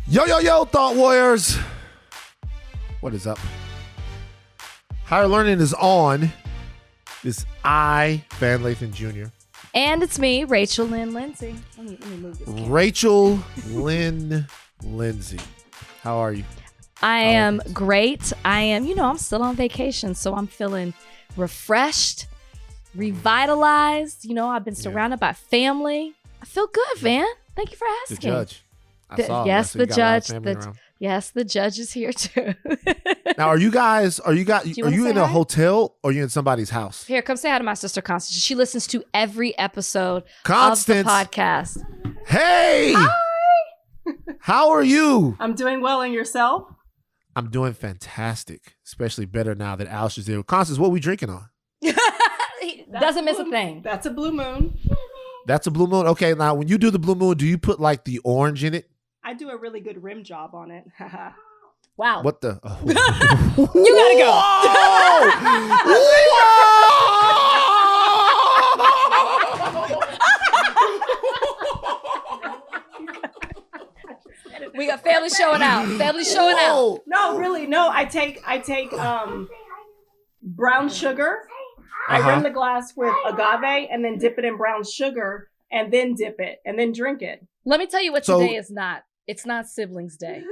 Yo, Thought Warriors. What is up? Higher Learning is on. It's I, Van Lathan Jr. And it's me, Rachel Lynn Lindsay. Let me move this camera. Rachel Lynn Lindsay. How are you? I am great. I'm still on vacation, so I'm feeling refreshed, revitalized. I've been surrounded by family. I feel good, Van. Thank you for asking. The judge. Yes, the judge. Yes, the judge is here too. Now, are you in a hotel or are you in somebody's house? Here, come say hi to my sister, Constance. She listens to every episode Constance. of the podcast. Hey! Hi! How are you? I'm doing well, and yourself? I'm doing fantastic, especially better now that Alice is there. Constance, what are we drinking on? He doesn't miss a thing. That's a blue moon. That's a blue moon? Okay, now when you do the blue moon, do you put like the orange in it? I do a really good rim job on it. Wow. What the? Oh. You gotta go. We got family showing out. Family showing out. No, really, no. I take brown sugar. I rim the glass with agave and then dip it in brown sugar and then dip it and then drink it. Let me tell you what today is not. It's not Siblings Day.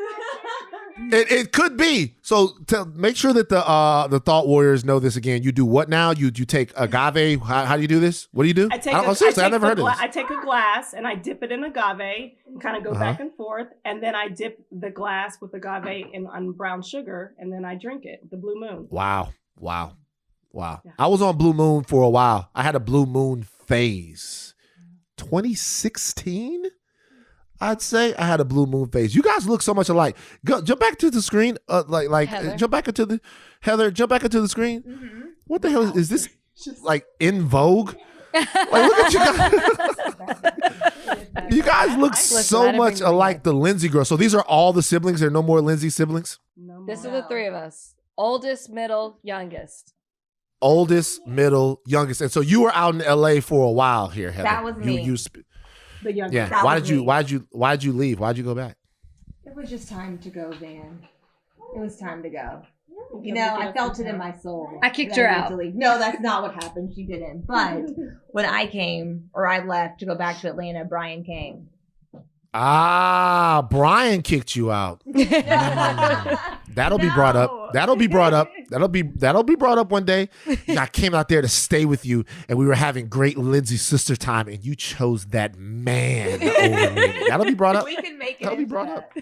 It could be. So make sure that the Thought Warriors know this again. You do what now? You take agave. How do you do this? What do you do? Seriously, I never heard of this. I take a glass and I dip it in agave and kind of go back and forth. And then I dip the glass with agave in brown sugar and then I drink it. The blue moon. Wow. Yeah. I was on Blue Moon for a while. I had a Blue Moon phase. 2016? I'd say I had a blue moon phase. You guys look so much alike. Jump back to the screen. Jump back into the screen. Mm-hmm. What the hell is this? Like in vogue? Like look at you guys. You guys look so much alike the Lindsay girl. So these are all the siblings. There are no more Lindsay siblings. This are the three of us. Oldest, middle, youngest. Oldest, middle, youngest. And so you were out in LA for a while here, Heather. That was me. The youngest. Yeah. Why'd you leave? Why'd you go back? It was just time to go, Van. It was time to go. I felt it in my soul. I kicked her out. No, that's not what happened. She didn't. But when I left to go back to Atlanta, Brian came. Ah, Brian kicked you out. That'll be brought up. That'll be brought up one day. I came out there to stay with you, and we were having great Lindsay sister time, and you chose that man over me. That'll be brought up. We can make it. That'll be brought up.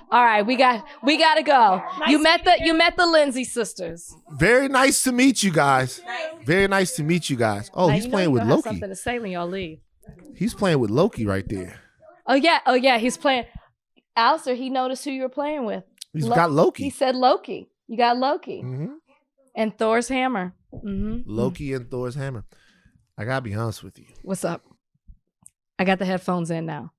All right, we got to go. You met the Lindsay sisters. Very nice to meet you guys. Very nice to meet you guys. Oh, he's playing with Loki. Something to say when y'all leave. He's playing with Loki right there. Oh yeah, he's playing. Alistair, he noticed who you were playing with. He's got Loki. He said Loki. You got Loki. Mm-hmm. And Thor's hammer. Mm-hmm. Loki and Thor's hammer. I gotta be honest with you. What's up? I got the headphones in now.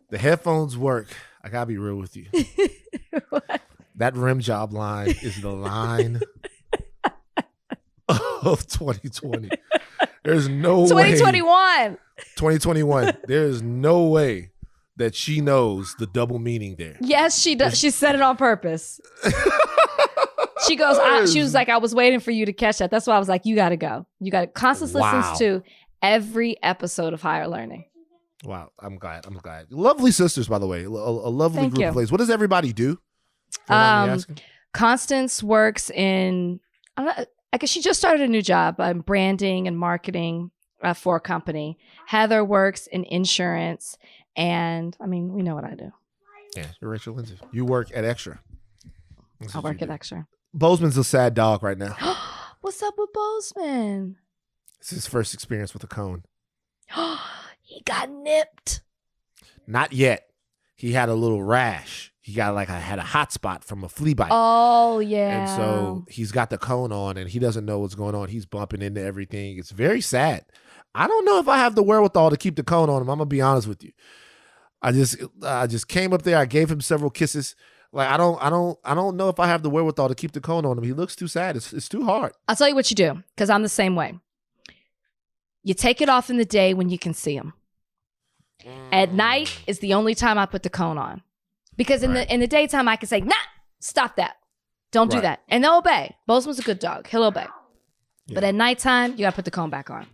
The headphones work. I gotta be real with you. What? That rim job line is the line of 2020. There's no 2021. 2021. There is no way that she knows the double meaning there. Yes, she does. She said it on purpose. She goes, she was like, I was waiting for you to catch that. That's why I was like, you got to go. You got to. Constance listens to every episode of Higher Learning. Wow. I'm glad. Lovely sisters, by the way. A lovely group of ladies. What does everybody do? Constance works in, I guess she just started a new job, branding and marketing for a company. Heather works in insurance. And we know what I do. Yeah, you're Rachel Lindsay. You work at Extra. I work at Extra. Bozeman's a sad dog right now. What's up with Bozeman? It's his first experience with a cone. He got nipped. Not yet. He had a little rash. He got had a hot spot from a flea bite. Oh, yeah. And so he's got the cone on and he doesn't know what's going on. He's bumping into everything. It's very sad. I don't know if I have the wherewithal to keep the cone on him. I'm going to be honest with you. I just came up there. I gave him several kisses. I don't know if I have the wherewithal to keep the cone on him. He looks too sad. It's too hard. I'll tell you what you do, because I'm the same way. You take it off in the day when you can see him. At night is the only time I put the cone on. Because in the daytime, I can say, nah, stop that. Don't do that. And they'll obey. Bozeman's a good dog. He'll obey. Yeah. But at nighttime, you got to put the cone back on.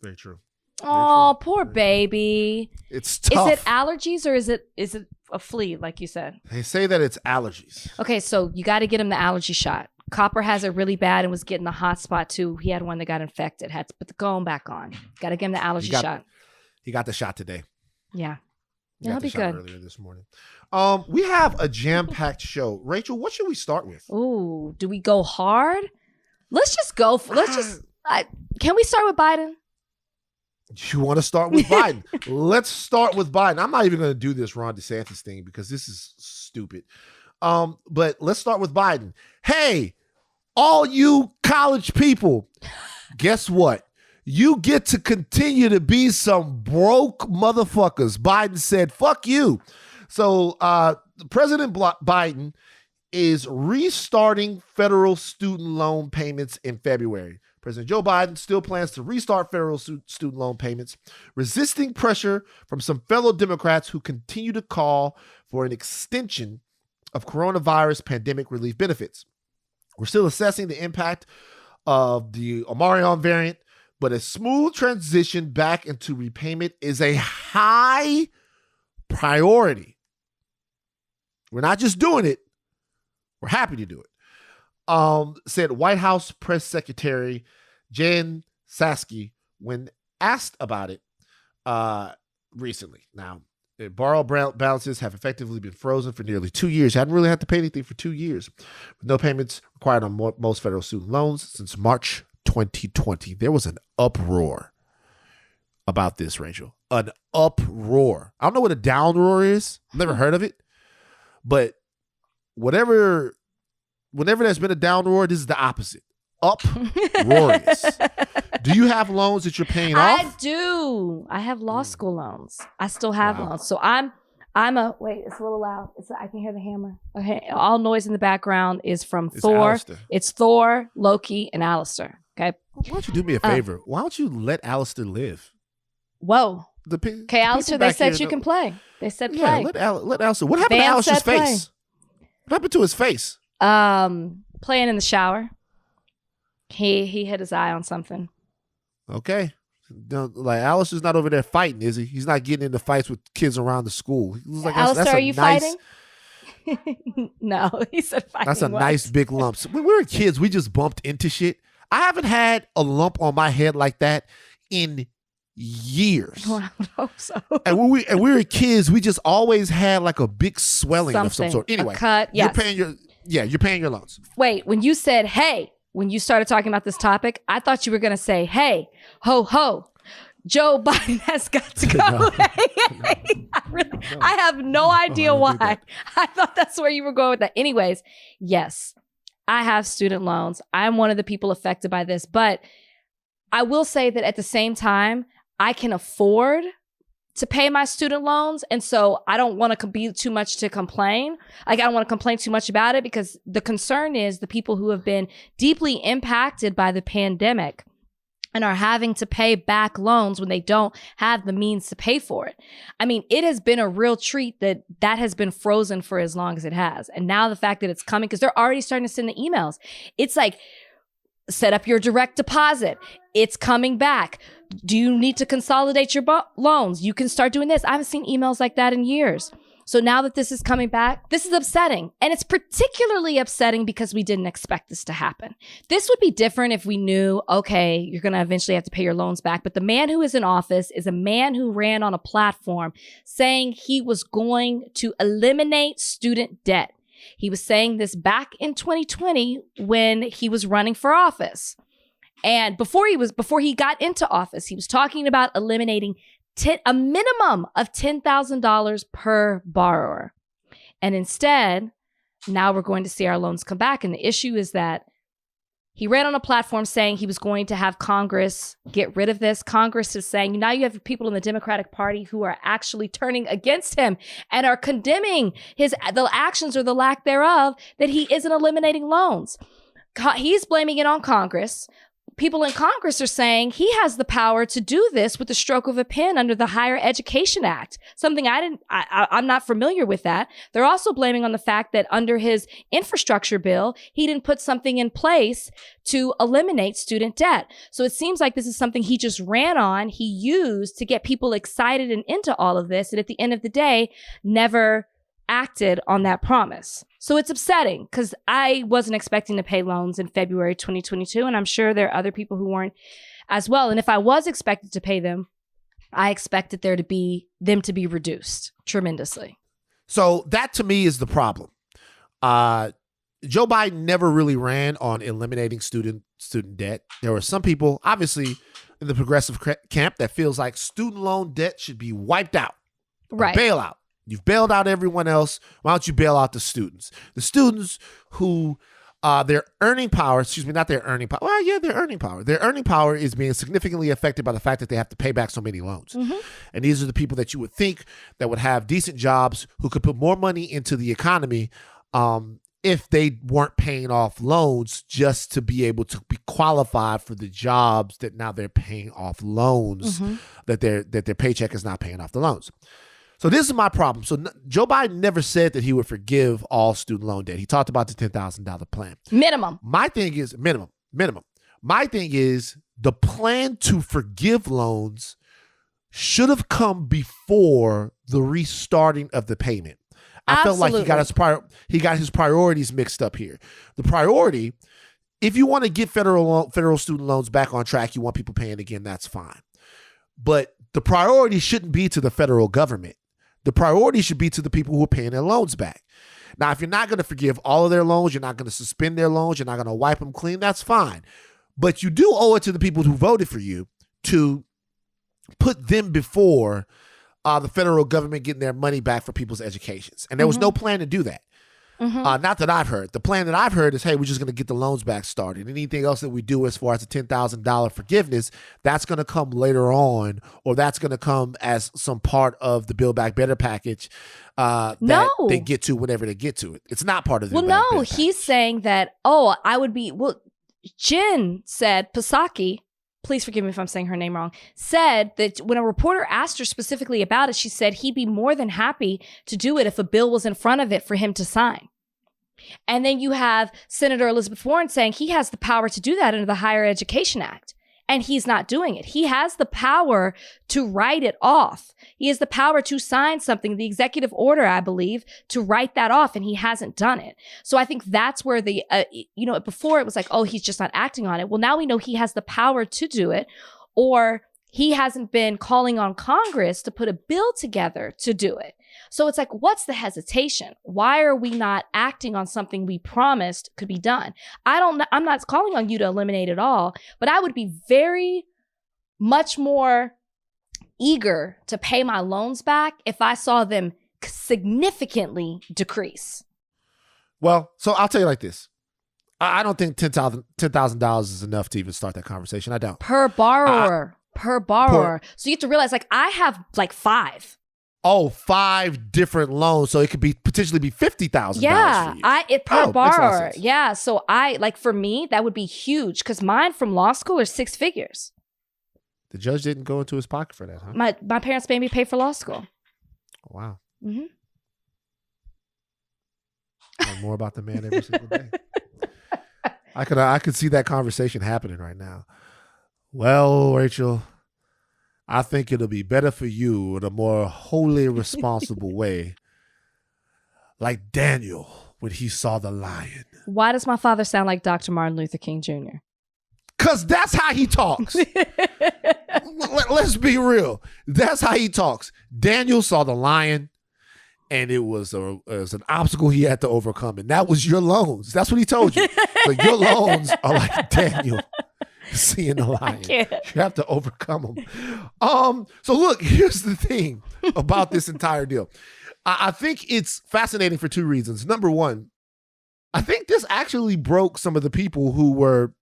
Very true. Oh, poor baby. It's tough. Is it allergies or is it a flea, like you said? They say that it's allergies. Okay, so you got to get him the allergy shot. Copper has it really bad and was getting the hot spot too. He had one that got infected. Had to put the cone back on. Got to get him the allergy shot. He got the shot today. Yeah. That'll be good. Earlier this morning. We have a jam-packed show. Rachel, what should we start with? Ooh, do we go hard? Let's just go. Can we start with Biden? You want to start with Biden? Let's start with Biden. I'm not even going to do this Ron DeSantis thing because this is stupid. But let's start with Biden. Hey, all you college people, guess what? You get to continue to be some broke motherfuckers. Biden said, fuck you. So President Biden is restarting federal student loan payments in February. President Joe Biden still plans to restart federal student loan payments, resisting pressure from some fellow Democrats who continue to call for an extension of coronavirus pandemic relief benefits. We're still assessing the impact of the Omicron variant, but a smooth transition back into repayment is a high priority. We're not just doing it. We're happy to do it. Said White House Press Secretary Jen Psaki when asked about it recently. Now, borrowed balances have effectively been frozen for nearly 2 years. Hadn't really had to pay anything for 2 years, with no payments required on most federal student loans since March 2020. There was an uproar about this, Rachel. An uproar. I don't know what a downroar is. I've never heard of it. But whenever there's been a downroar, this is the opposite. Uproarious. Do you have loans that you're paying off? I do. I have law school loans. I still have loans. So I'm wait, it's a little loud. I can hear the hammer. Okay. All noise in the background is from Thor. Alistair. It's Thor, Loki, and Alistair. Okay. Why don't you do me a favor? Why don't you let Alistair live? Whoa. Okay, Alistair, they said you can play. They said play. Yeah, let Alistair. What happened to Alistair's face? What happened to his face? Playing in the shower. He hit his eye on something. Okay. Like Alistair's not over there fighting, is he? He's not getting into fights with kids around the school. Like, Alistair, are you fighting? No, he said fighting. That's a nice big lump. So when we were kids, we just bumped into shit. I haven't had a lump on my head like that in years. Well, I would hope so. And when we were kids, we just always had like a big swelling of some sort. Anyway, a cut. Yes. You're paying your loans. Wait, when you said hey, when you started talking about this topic, I thought you were gonna say, hey, ho ho, Joe Biden has got to go. No. I have no idea why. I thought that's where you were going with that. Anyways, yes, I have student loans. I'm one of the people affected by this, but I will say that at the same time, I can afford to pay my student loans. And so I don't want to be too much to complain. Like, I don't want to complain too much about it because the concern is the people who have been deeply impacted by the pandemic and are having to pay back loans when they don't have the means to pay for it. I mean, it has been a real treat that has been frozen for as long as it has. And now the fact that it's coming, because they're already starting to send the emails. It's like, set up your direct deposit. It's coming back. Do you need to consolidate your loans? You can start doing this. I haven't seen emails like that in years. So now that this is coming back, this is upsetting. And it's particularly upsetting because we didn't expect this to happen. This would be different if we knew, okay, you're going to eventually have to pay your loans back. But the man who is in office is a man who ran on a platform saying he was going to eliminate student debt. He was saying this back in 2020 when he was running for office. And before he got into office, he was talking about eliminating a minimum of $10,000 per borrower. And instead, now we're going to see our loans come back. And the issue is that he ran on a platform saying he was going to have Congress get rid of this. Congress is saying, now you have people in the Democratic Party who are actually turning against him and are condemning the actions or the lack thereof that he isn't eliminating loans. He's blaming it on Congress. people in Congress are saying he has the power to do this with the stroke of a pen under the Higher Education Act. Something I'm not familiar with that. They're also blaming on the fact that under his infrastructure bill, he didn't put something in place to eliminate student debt. So it seems like this is something he just ran on, he used to get people excited and into all of this. And at the end of the day, never acted on that promise. So it's upsetting because I wasn't expecting to pay loans in February 2022. And I'm sure there are other people who weren't as well. And if I was expected to pay them, I expected them to be reduced tremendously. So that to me is the problem. Joe Biden never really ran on eliminating student debt. There were some people, obviously, in the progressive camp that feels like student loan debt should be wiped out. Right. Bailout. You've bailed out everyone else. Why don't you bail out the students? The students who their earning power, not their earning power. Well, yeah, their earning power. Their earning power is being significantly affected by the fact that they have to pay back so many loans. Mm-hmm. And these are the people that you would think that would have decent jobs, who could put more money into the economy if they weren't paying off loans, just to be able to be qualified for the jobs that now they're paying off loans, mm-hmm. that their paycheck is not paying off the loans. So this is my problem. So Joe Biden never said that he would forgive all student loan debt. He talked about the $10,000 plan. Minimum. My thing is minimum. My thing is the plan to forgive loans should have come before the restarting of the payment. I felt like he got his priorities mixed up here. The priority, if you want to get federal student loans back on track, you want people paying again, that's fine. But the priority shouldn't be to the federal government. The priority should be to the people who are paying their loans back. Now, if you're not going to forgive all of their loans, you're not going to suspend their loans, you're not going to wipe them clean, that's fine. But you do owe it to the people who voted for you to put them before the federal government getting their money back for people's educations. And there was no plan to do that. Mm-hmm. Not that I've heard. The plan that I've heard is, hey, we're just going to get the loans back started. Anything else that we do as far as the $10,000 forgiveness, that's going to come later on, or that's going to come as some part of the Build Back Better package that they get to whenever they get to it. It's not part of the Build Back Better package. He's saying that, Jen said, Psaki, please forgive me if I'm saying her name wrong, said that when a reporter asked her specifically about it, she said he'd be more than happy to do it if a bill was in front of it for him to sign. And then you have Senator Elizabeth Warren saying he has the power to do that under the Higher Education Act. And he's not doing it. He has the power to write it off. He has the power to sign something, the executive order, I believe, to write that off, and he hasn't done it. So I think that's where before it was like, oh, he's just not acting on it. Well, now we know he has the power to do it, or he hasn't been calling on Congress to put a bill together to do it. So it's like, what's the hesitation? Why are we not acting on something we promised could be done? I'm not calling on you to eliminate it all, but I would be very much more eager to pay my loans back if I saw them significantly decrease. Well, so I'll tell you like this. I don't think $10,000 is enough to even start that conversation. I don't. Per borrower. So you have to realize, like, I have like 5. Oh, 5 different loans, so it could potentially be $50,000. Yeah, for you. Per borrower. Yeah, so for me, that would be huge because mine from law school are 6 figures. The judge didn't go into his pocket for that, huh? My parents made me pay for law school. Wow. Mm-hmm. Learn more about the man every single day. I could see that conversation happening right now. Well, Rachel, I think it'll be better for you in a more wholly responsible way. Like Daniel when he saw the lion. Why does my father sound like Dr. Martin Luther King Jr.? Because that's how he talks. Let's be real. That's how he talks. Daniel saw the lion, and it was an obstacle he had to overcome. And that was your loans. That's what he told you. So your loans are like Daniel seeing the lion. You have to overcome them. So look, here's the thing about this entire deal. I think it's fascinating for 2 reasons. Number one, I think this actually broke some of the people who were,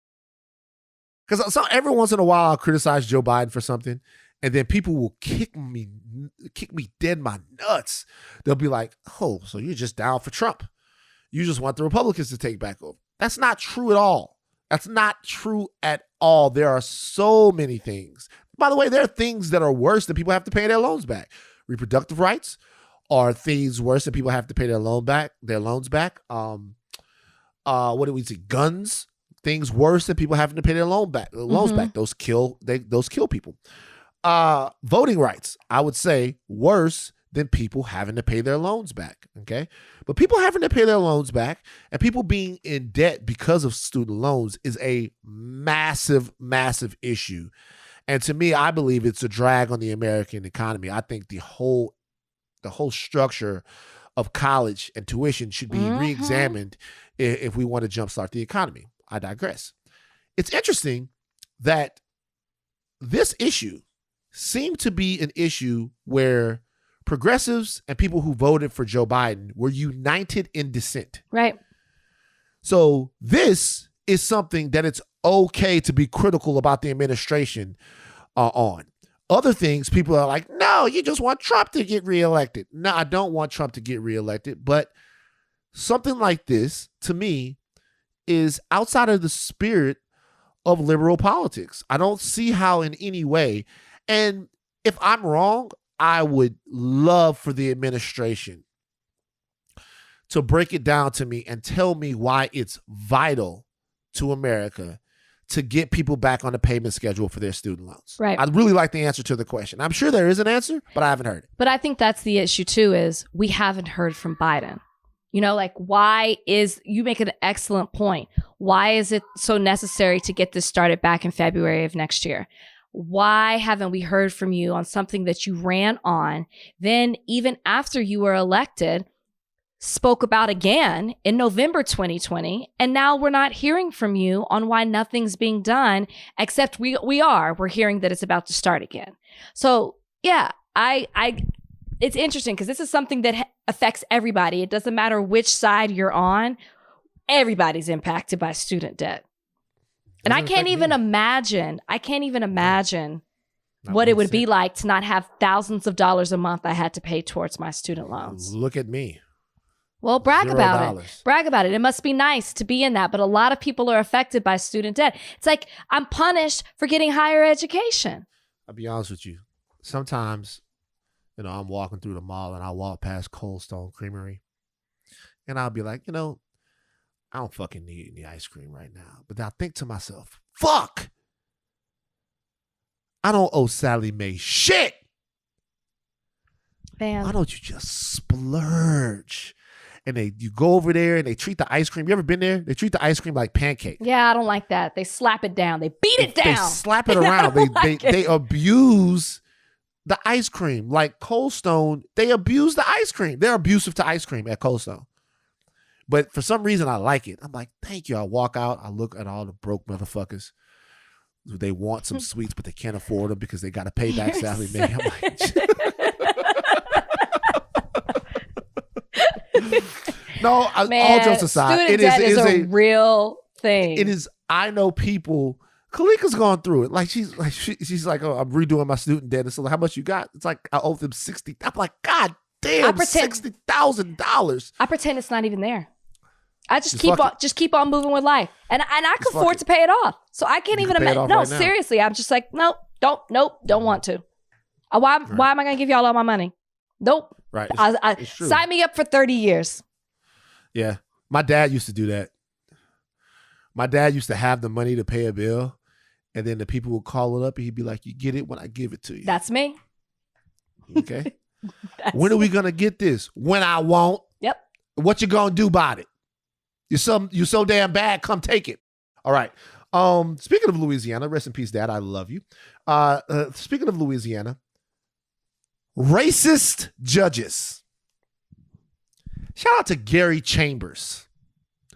because every once in a while I'll criticize Joe Biden for something, and then people will kick me dead in my nuts. They'll be like, oh, so you're just down for Trump. You just want the Republicans to take back over. That's not true at all. That's not true at all, there are so many things. By the way, there are things that are worse than people have to pay their loans back. Reproductive rights are things worse than people have to pay their loans back. What do we see? Guns, things worse than people having to pay their loans back. Those kill people. Voting rights, I would say worse than people having to pay their loans back. Okay. But people having to pay their loans back and people being in debt because of student loans is a massive, massive issue. And to me, I believe it's a drag on the American economy. I think the whole structure of college and tuition should be reexamined if we want to jumpstart the economy. I digress. It's interesting that this issue seemed to be an issue where progressives and people who voted for Joe Biden were united in dissent. Right. So this is something that it's okay to be critical about the administration on. Other things, people are like, no, you just want Trump to get reelected. No, I don't want Trump to get reelected. But something like this, to me, is outside of the spirit of liberal politics. I don't see how in any way. And if I'm wrong, I would love for the administration to break it down to me and tell me why it's vital to America to get people back on the payment schedule for their student loans. Right. I'd really like the answer to the question. I'm sure there is an answer, but I haven't heard it. But I think that's the issue too, is we haven't heard from Biden. You know, like you make an excellent point. Why is it so necessary to get this started back in February of next year? Why haven't we heard from you on something that you ran on, then even after you were elected, spoke about again in November 2020, and now we're not hearing from you on why nothing's being done, except we're hearing that it's about to start again. So yeah, it's interesting because this is something that affects everybody. It doesn't matter which side you're on. Everybody's impacted by student debt. And I can't even imagine what it would be like to not have thousands of dollars a month I had to pay towards my student loans. Look at me. Well, brag $0. about it. Brag about it. It must be nice to be in that. But a lot of people are affected by student debt. It's like I'm punished for getting higher education. I'll be honest with you. Sometimes, I'm walking through the mall and I walk past Cold Stone Creamery and I'll be like, I don't fucking need any ice cream right now. But I think to myself, fuck, I don't owe Sally Mae shit. Bam. Why don't you just splurge? And you go over there and they treat the ice cream. You ever been there? They treat the ice cream like pancake. Yeah, I don't like that. They slap it down. They beat it down. They slap it around. They abuse the ice cream. Like Cold Stone, they abuse the ice cream. They're abusive to ice cream at Cold Stone. But for some reason, I like it. I'm like, thank you. I walk out. I look at all the broke motherfuckers. They want some sweets, but they can't afford them because they got to pay back Sally Mae. I'm like, no, man, all jokes aside, student debt is a real thing. It is. I know people. Kalika's gone through it. Like she's like, oh, I'm redoing my student debt. And so how much you got? It's like I owe them $60. I'm like, God damn, $60,000. I pretend it's not even there. I just keep on moving with life, and I can afford to pay it off. So I can't even imagine. No, seriously, I'm just like, nope, don't want to. Why am I gonna give y'all all my money? Nope. Right. It's true. Sign me up for 30 years. Yeah, my dad used to do that. My dad used to have the money to pay a bill, and then the people would call it up, and he'd be like, "You get it when I give it to you." That's me. Okay. When are we gonna get this? When I won't. Yep. What you gonna do about it? You so damn bad. Come take it. All right. Speaking of Louisiana, rest in peace, Dad. I love you. Speaking of Louisiana, racist judges. Shout out to Gary Chambers,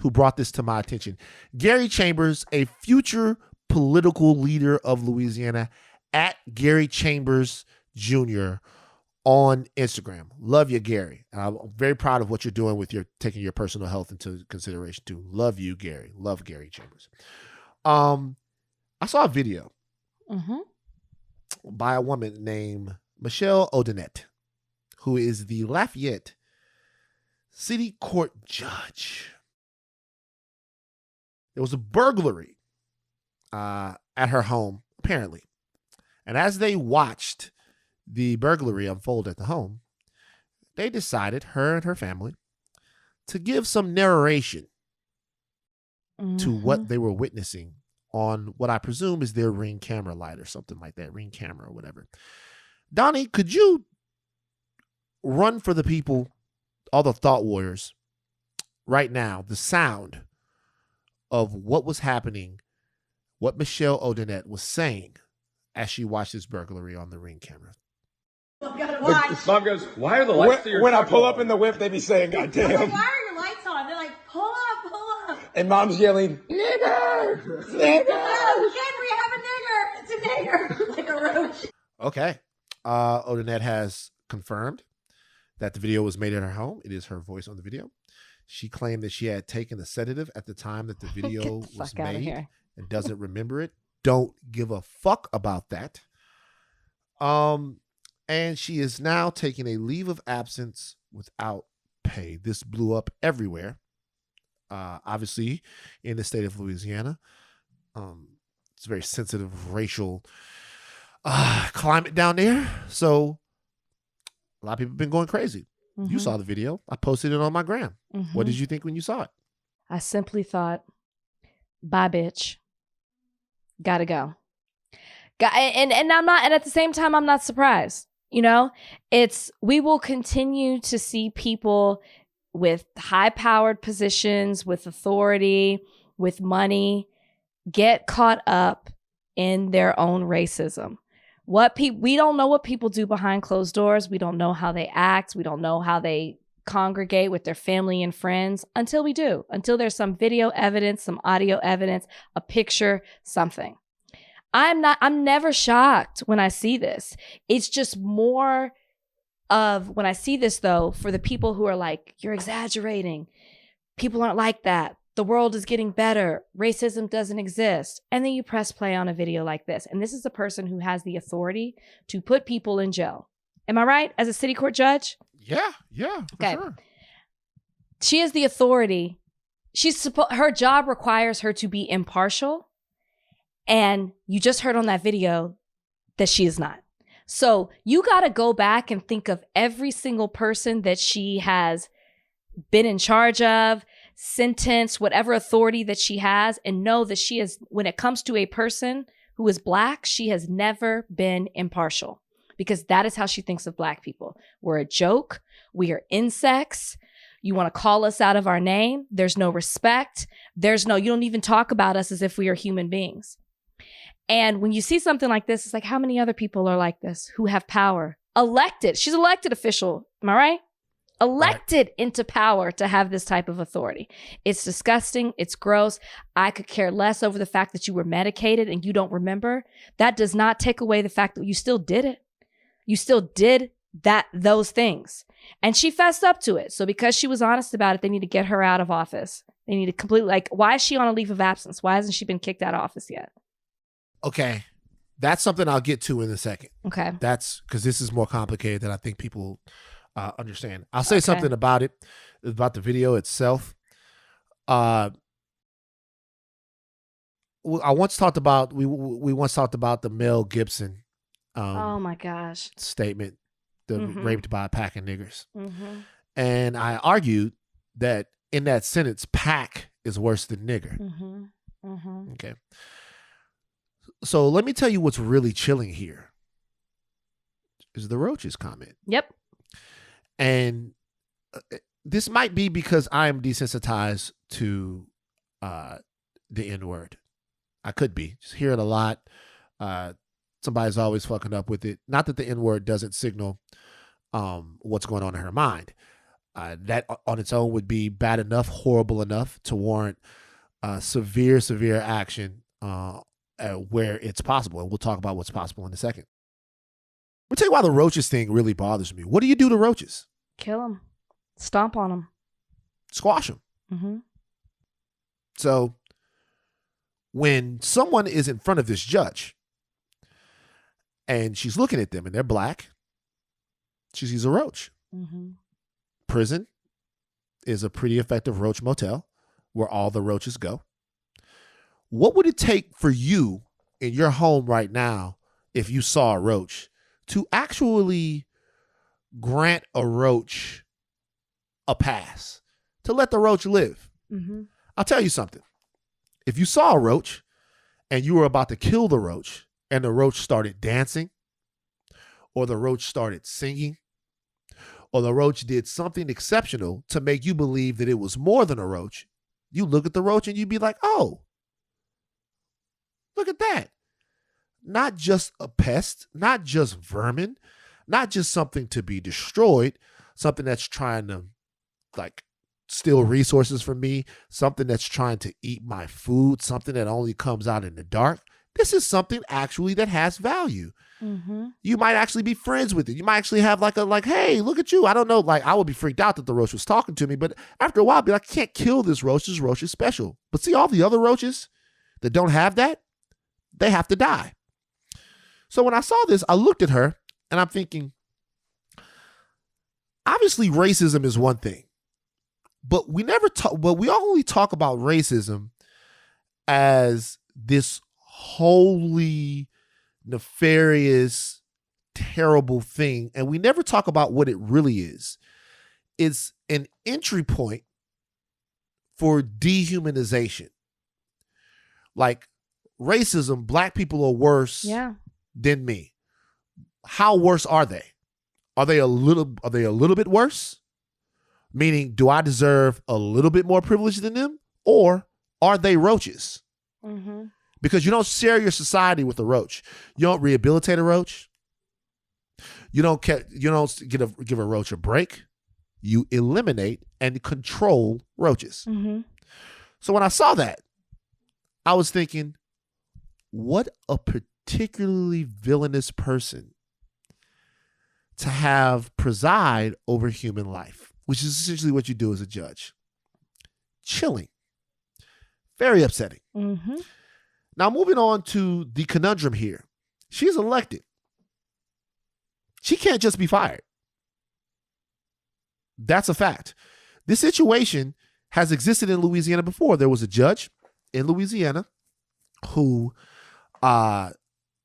who brought this to my attention. Gary Chambers, a future political leader of Louisiana, at Gary Chambers Jr. on Instagram. Love you, Gary. I'm very proud of what you're doing with taking your personal health into consideration too. Love you, Gary. Love Gary Chambers. I saw a video by a woman named Michelle Odinet, who is the Lafayette City Court judge. There was a burglary. at her home, apparently. And as they watched the burglary unfold at the home, they decided, her and her family, to give some narration to what they were witnessing on what I presume is their Ring camera light or something like that, Ring camera or whatever. Donnie, could you run for the people, all the thought warriors, right now, the sound of what was happening, what Michelle Odinet was saying as she watched this burglary on the Ring camera? Mom goes, why are the lights to your When I truck pull on? up in the whip, they be saying, God damn. Why are your lights on? They're like, pull up. And mom's yelling, nigger! Nigger! Oh, kid, we have a nigger. It's a nigger. Like a roach. Okay. Odinet has confirmed that the video was made at her home. It is her voice on the video. She claimed that she had taken the sedative at the time that the video was made and doesn't remember it. Don't give a fuck about that. And she is now taking a leave of absence without pay. This blew up everywhere. Obviously, in the state of Louisiana. It's a very sensitive racial climate down there. So a lot of people have been going crazy. You saw the video. I posted it on my gram. What did you think when you saw it? I simply thought, bye, bitch. Gotta go. And I'm not, and at the same time, I'm not surprised. You know, we will continue to see people with high-powered positions, with authority, with money, get caught up in their own racism. We don't know what people do behind closed doors. We don't know how they act. We don't know how they congregate with their family and friends until we do, until there's some video evidence, some audio evidence, a picture, something. I'm never shocked when I see this. It's just more of when I see this, though, for the people who are like, you're exaggerating. People aren't like that. The world is getting better. Racism doesn't exist. And then you press play on a video like this. And this is a person who has the authority to put people in jail. Am I right? As a city court judge? Yeah, Okay. Sure. She has the authority. Her job requires her to be impartial. And you just heard on that video that she is not. So you got to go back and think of every single person that she has been in charge of, sentenced, whatever authority that she has, and know that she is, when it comes to a person who is Black, she has never been impartial, because that is how she thinks of Black people. We're a joke. We are insects. You want to call us out of our name. There's no respect. You don't even talk about us as if we are human beings. And when you see something like this, it's like, how many other people are like this who have power? Elected. She's elected official. Am I right? Elected into power to have this type of authority. It's disgusting. It's gross. I could care less over the fact that you were medicated and you don't remember. That does not take away the fact that you still did it. You still did those things. And she fessed up to it. So because she was honest about it, they need to get her out of office. They need to completely, why is she on a leave of absence? Why hasn't she been kicked out of office yet? Okay. That's something I'll get to in a second. Okay. That's because this is more complicated than I think people understand. I'll say something about it, about the video itself. I once talked about, we once talked about the Mel Gibson oh my gosh, statement, the raped by a pack of niggers. Mm-hmm. And I argued that in that sentence, pack is worse than nigger. Mm-hmm. Mm-hmm. Okay. So let me tell you what's really chilling here is the roaches comment. Yep. And this might be because I am desensitized to the N-word. I could be. Just hear it a lot. Somebody's always fucking up with it. Not that the N-word doesn't signal what's going on in her mind. That on its own would be bad enough, horrible enough to warrant severe action where it's possible. And we'll talk about what's possible in a second. I'll tell you why the roaches thing really bothers me. What do you do to roaches? Kill them. Stomp on them. Squash them. Mm-hmm. So when someone is in front of this judge and she's looking at them and they're Black, she sees a roach. Mm-hmm. Prison is a pretty effective roach motel where all the roaches go. What would it take for you in your home right now if you saw a roach to actually grant a roach a pass, to let the roach live? Mm-hmm. I'll tell you something. If you saw a roach and you were about to kill the roach and the roach started dancing, or the roach started singing, or the roach did something exceptional to make you believe that it was more than a roach, you look at the roach and you'd be like, oh, look at that. Not just a pest, not just vermin, not just something to be destroyed, something that's trying to like steal resources from me, something that's trying to eat my food, something that only comes out in the dark. This is something actually that has value. Mm-hmm. You might actually be friends with it. You might actually have hey, look at you. I don't know. Like, I would be freaked out that the roach was talking to me, but after a while, I'd be like, I can't kill this roach. This roach is special. But see, all the other roaches that don't have that, they have to die. So when I saw this, I looked at her and I'm thinking, obviously racism is one thing, but we only talk about racism as this wholly nefarious, terrible thing. And we never talk about what it really is. It's an entry point for dehumanization. Like racism, black people are worse than me. How worse are they? Are they a little bit worse? Meaning, do I deserve a little bit more privilege than them? Or are they roaches? Mm-hmm. Because you don't share your society with a roach. You don't rehabilitate a roach. You don't give a roach a break. You eliminate and control roaches. Mm-hmm. So when I saw that, I was thinking, what a particularly villainous person to have preside over human life, which is essentially what you do as a judge. Chilling. Very upsetting. Mm-hmm. Now, moving on to the conundrum here. She's elected. She can't just be fired. That's a fact. This situation has existed in Louisiana before. There was a judge in Louisiana who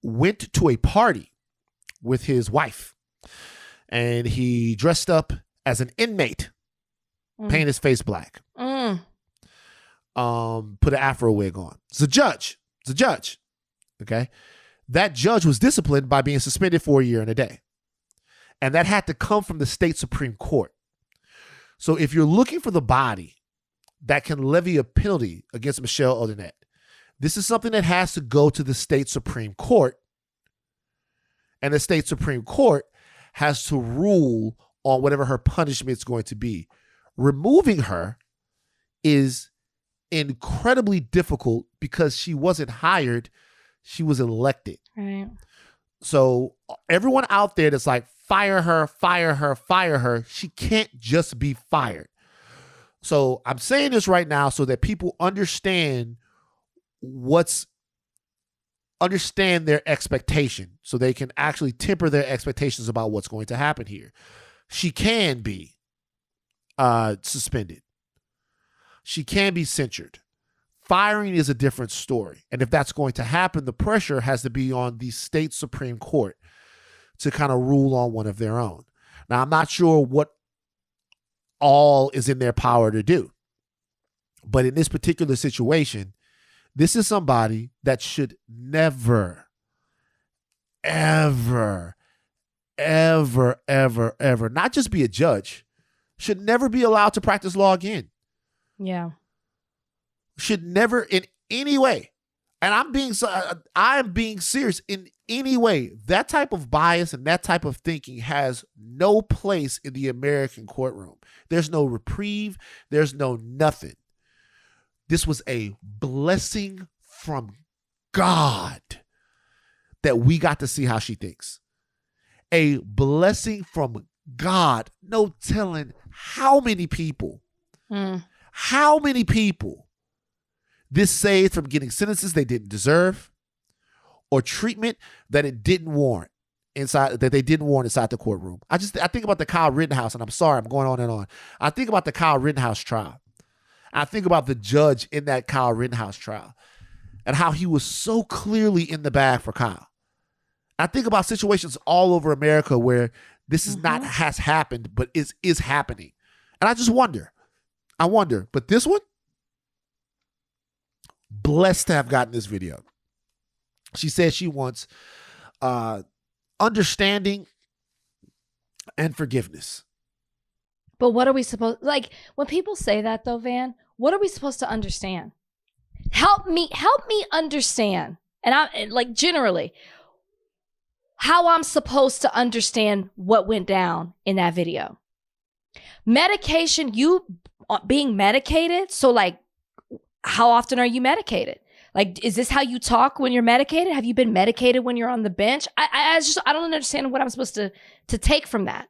went to a party with his wife, and he dressed up as an inmate, painted his face black, put an Afro wig on. It's a judge. Okay? That judge was disciplined by being suspended for a year and a day. And that had to come from the state Supreme Court. So if you're looking for the body that can levy a penalty against Michelle Odinet, this is something that has to go to the state Supreme Court. And the state Supreme Court has to rule on whatever her punishment is going to be. Removing her is incredibly difficult because she wasn't hired, she was elected. Right. So everyone out there that's like, fire her, fire her, fire her, she can't just be fired. So I'm saying this right now so that people understand their expectation, so they can actually temper their expectations about what's going to happen here. She can be suspended. She can be censured. Firing is a different story. And if that's going to happen, the pressure has to be on the state Supreme Court to kind of rule on one of their own. Now, I'm not sure what all is in their power to do. But in this particular situation, this is somebody that should never, ever, ever, ever, ever, not just be a judge, should never be allowed to practice law again. Yeah. Should never in any way, and I'm being serious, in any way, that type of bias and that type of thinking has no place in the American courtroom. There's no reprieve. There's no nothing. This was a blessing from God that we got to see how she thinks. A blessing from God. No telling how many people this saved from getting sentences they didn't deserve, or treatment that they didn't warrant inside the courtroom. I think about the Kyle Rittenhouse, and I'm sorry, I'm going on and on. I think about the Kyle Rittenhouse trial. I think about the judge in that Kyle Rittenhouse trial. and how he was so clearly in the bag for Kyle. I think about situations all over America where this is not has happened, but is happening. And I just wonder. But this one, blessed to have gotten this video. She says she wants understanding and forgiveness. But what are we supposed, like, when people say that though, Van, what are we supposed to understand? Help me understand. And I like generally how I'm supposed to understand what went down in that video. Medication, you being medicated. So like, how often are you medicated? Like, is this how you talk when you're medicated? Have you been medicated when you're on the bench? I don't understand what I'm supposed to take from that.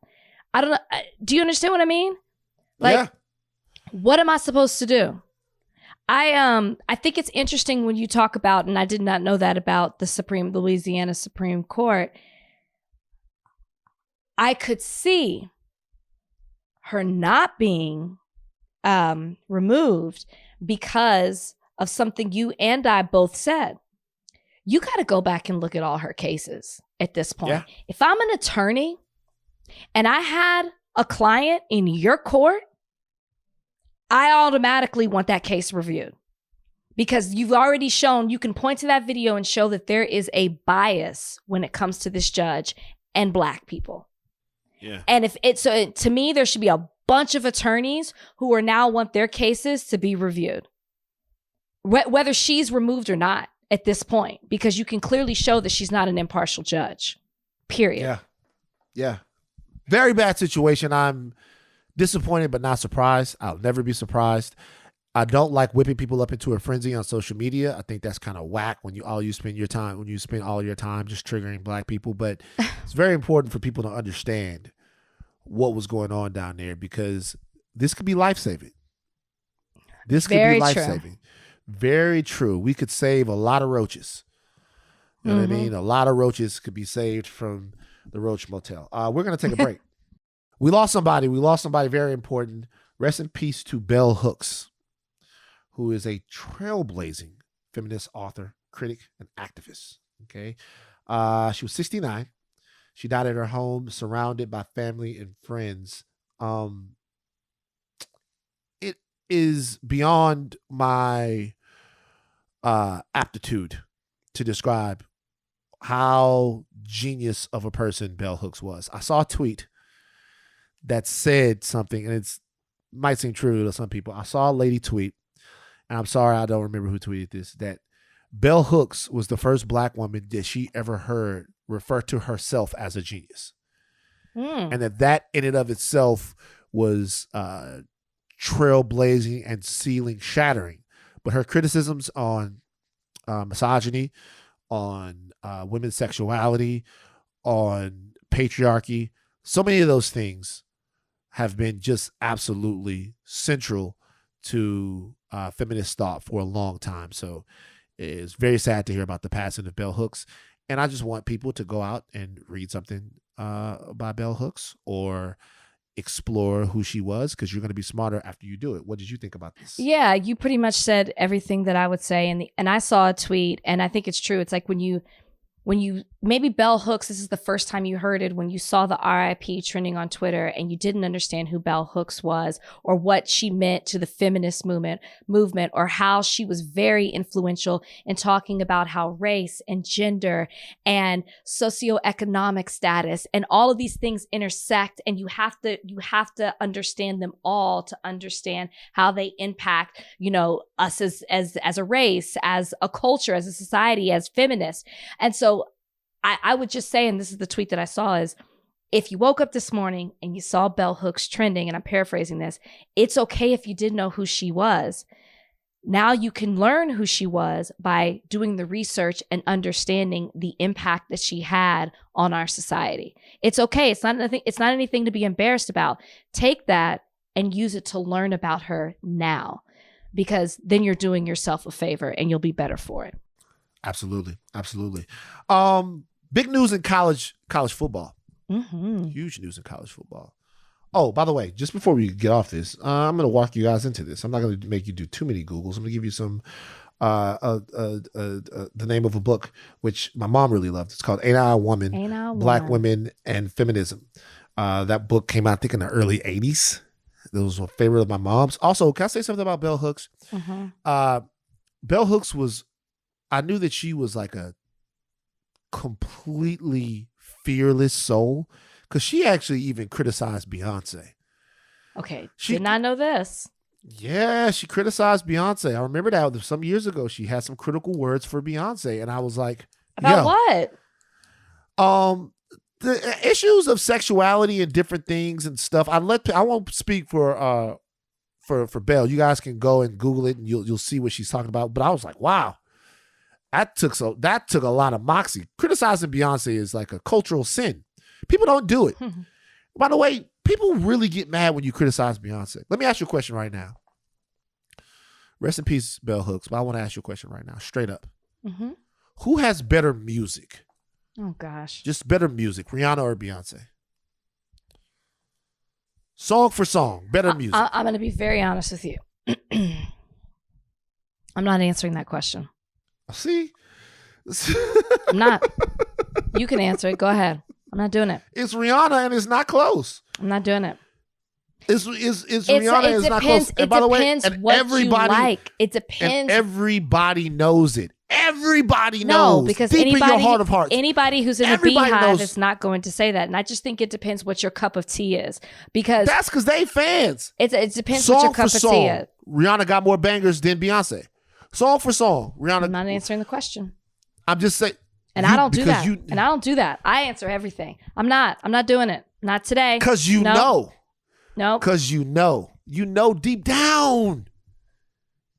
I don't know. Do you understand what I mean? Like, yeah. What am I supposed to do? I think it's interesting when you talk about, and I did not know that about the Louisiana Supreme Court. I could see her not being removed because of something you and I both said. You got to go back and look at all her cases at this point. Yeah. If I'm an attorney and I had a client in your court, I automatically want that case reviewed because you've already shown, you can point to that video and show that there is a bias when it comes to this judge and Black people. Yeah. And if it's, so to me, there should be a bunch of attorneys who are now want their cases to be reviewed, whether she's removed or not at this point, because you can clearly show that she's not an impartial judge, period. Yeah. Yeah. Very bad situation. I'm disappointed, but not surprised. I'll never be surprised. I don't like whipping people up into a frenzy on social media. I think that's kind of whack when you spend all your time just triggering Black people. But it's very important for people to understand what was going on down there, because this could be life-saving. This could be life-saving. Very true. We could save a lot of roaches. You know what I mean? A lot of roaches could be saved from the Roach Motel. We're going to take a break. We lost somebody very important. Rest in peace to Bell Hooks, who is a trailblazing feminist author, critic, and activist. Okay. She was 69. She died at her home, surrounded by family and friends. It is beyond my aptitude to describe how genius of a person Bell Hooks was. I saw a tweet that said something, and it might seem true to some people. I saw a lady tweet, and I'm sorry I don't remember who tweeted this, that Bell Hooks was the first Black woman that she ever heard refer to herself as a genius. And that in and of itself was trailblazing and ceiling shattering. But her criticisms on misogyny, on women's sexuality, on patriarchy, so many of those things have been just absolutely central to feminist thought for a long time. So it's very sad to hear about the passing of Bell Hooks. And I just want people to go out and read something by Bell Hooks or explore who she was, because you're going to be smarter after you do it. What did you think about this? Yeah, you pretty much said everything that I would say. And I saw a tweet, and I think it's true. It's like when you maybe Bell Hooks, this is the first time you heard it when you saw the RIP trending on Twitter and you didn't understand who Bell Hooks was or what she meant to the feminist movement, or how she was very influential in talking about how race and gender and socioeconomic status and all of these things intersect. And you have to understand them all to understand how they impact, us as a race, as a culture, as a society, as feminists. And so I would just say, and this is the tweet that I saw, is if you woke up this morning and you saw Bell Hooks trending, and I'm paraphrasing this, it's okay if you didn't know who she was. Now you can learn who she was by doing the research and understanding the impact that she had on our society. It's okay. It's not anything to be embarrassed about. Take that and use it to learn about her now, because then you're doing yourself a favor and you'll be better for it. Absolutely. Absolutely. Big news in college football. Huge news in college football. Oh, by the way, just before we get off this, I'm going to walk you guys into this. I'm not going to make you do too many Googles. I'm going to give you some the name of a book which my mom really loved. It's called Ain't I a Woman? Ain't I a Black Woman? Women and Feminism. That book came out, I think, in the early 80s. It was a favorite of my mom's. Also, can I say something about Bell Hooks? Bell Hooks was, I knew that she was like a completely fearless soul because she actually even criticized Beyonce. Okay. She- Did not know this. Yeah, she criticized Beyonce. I remember that some years ago. She had some critical words for Beyonce, and I was like, About what? The issues of sexuality and different things and stuff. I won't speak for Belle. You guys can go and Google it, and you'll see what she's talking about. But I was like, wow, that took a lot of moxie. Criticizing Beyonce is like a cultural sin. People don't do it. By the way, people really get mad when you criticize Beyonce. Let me ask you a question right now. Rest in peace, Bell Hooks. But I want to ask you a question right now, straight up. Who has better music? Oh, gosh. Just better music, Rihanna or Beyonce? Song for song, better music. I'm going to be very honest with you. I'm not answering that question. See? I'm not. You can answer it. Go ahead. I'm not doing it. It's Rihanna and it's not close. I'm not doing it. It's Rihanna and it's not close. And by the way, and what everybody, you like. It and depends. everybody knows it. Everybody knows. No, because deep in anybody, your heart of hearts. anybody who's in Everybody the beehive knows. is not going to say that. And I just think it depends what your cup of tea is. Because That's because they fans. it depends Song what your for cup of tea song, is. Rihanna got more bangers than Beyonce. Song for song, Rihanna. I'm not answering the question. I'm just saying. And I don't do that. And I don't do that. I answer everything. I'm not doing it. Not today. Because you No. know. No. Because you know. You know deep down.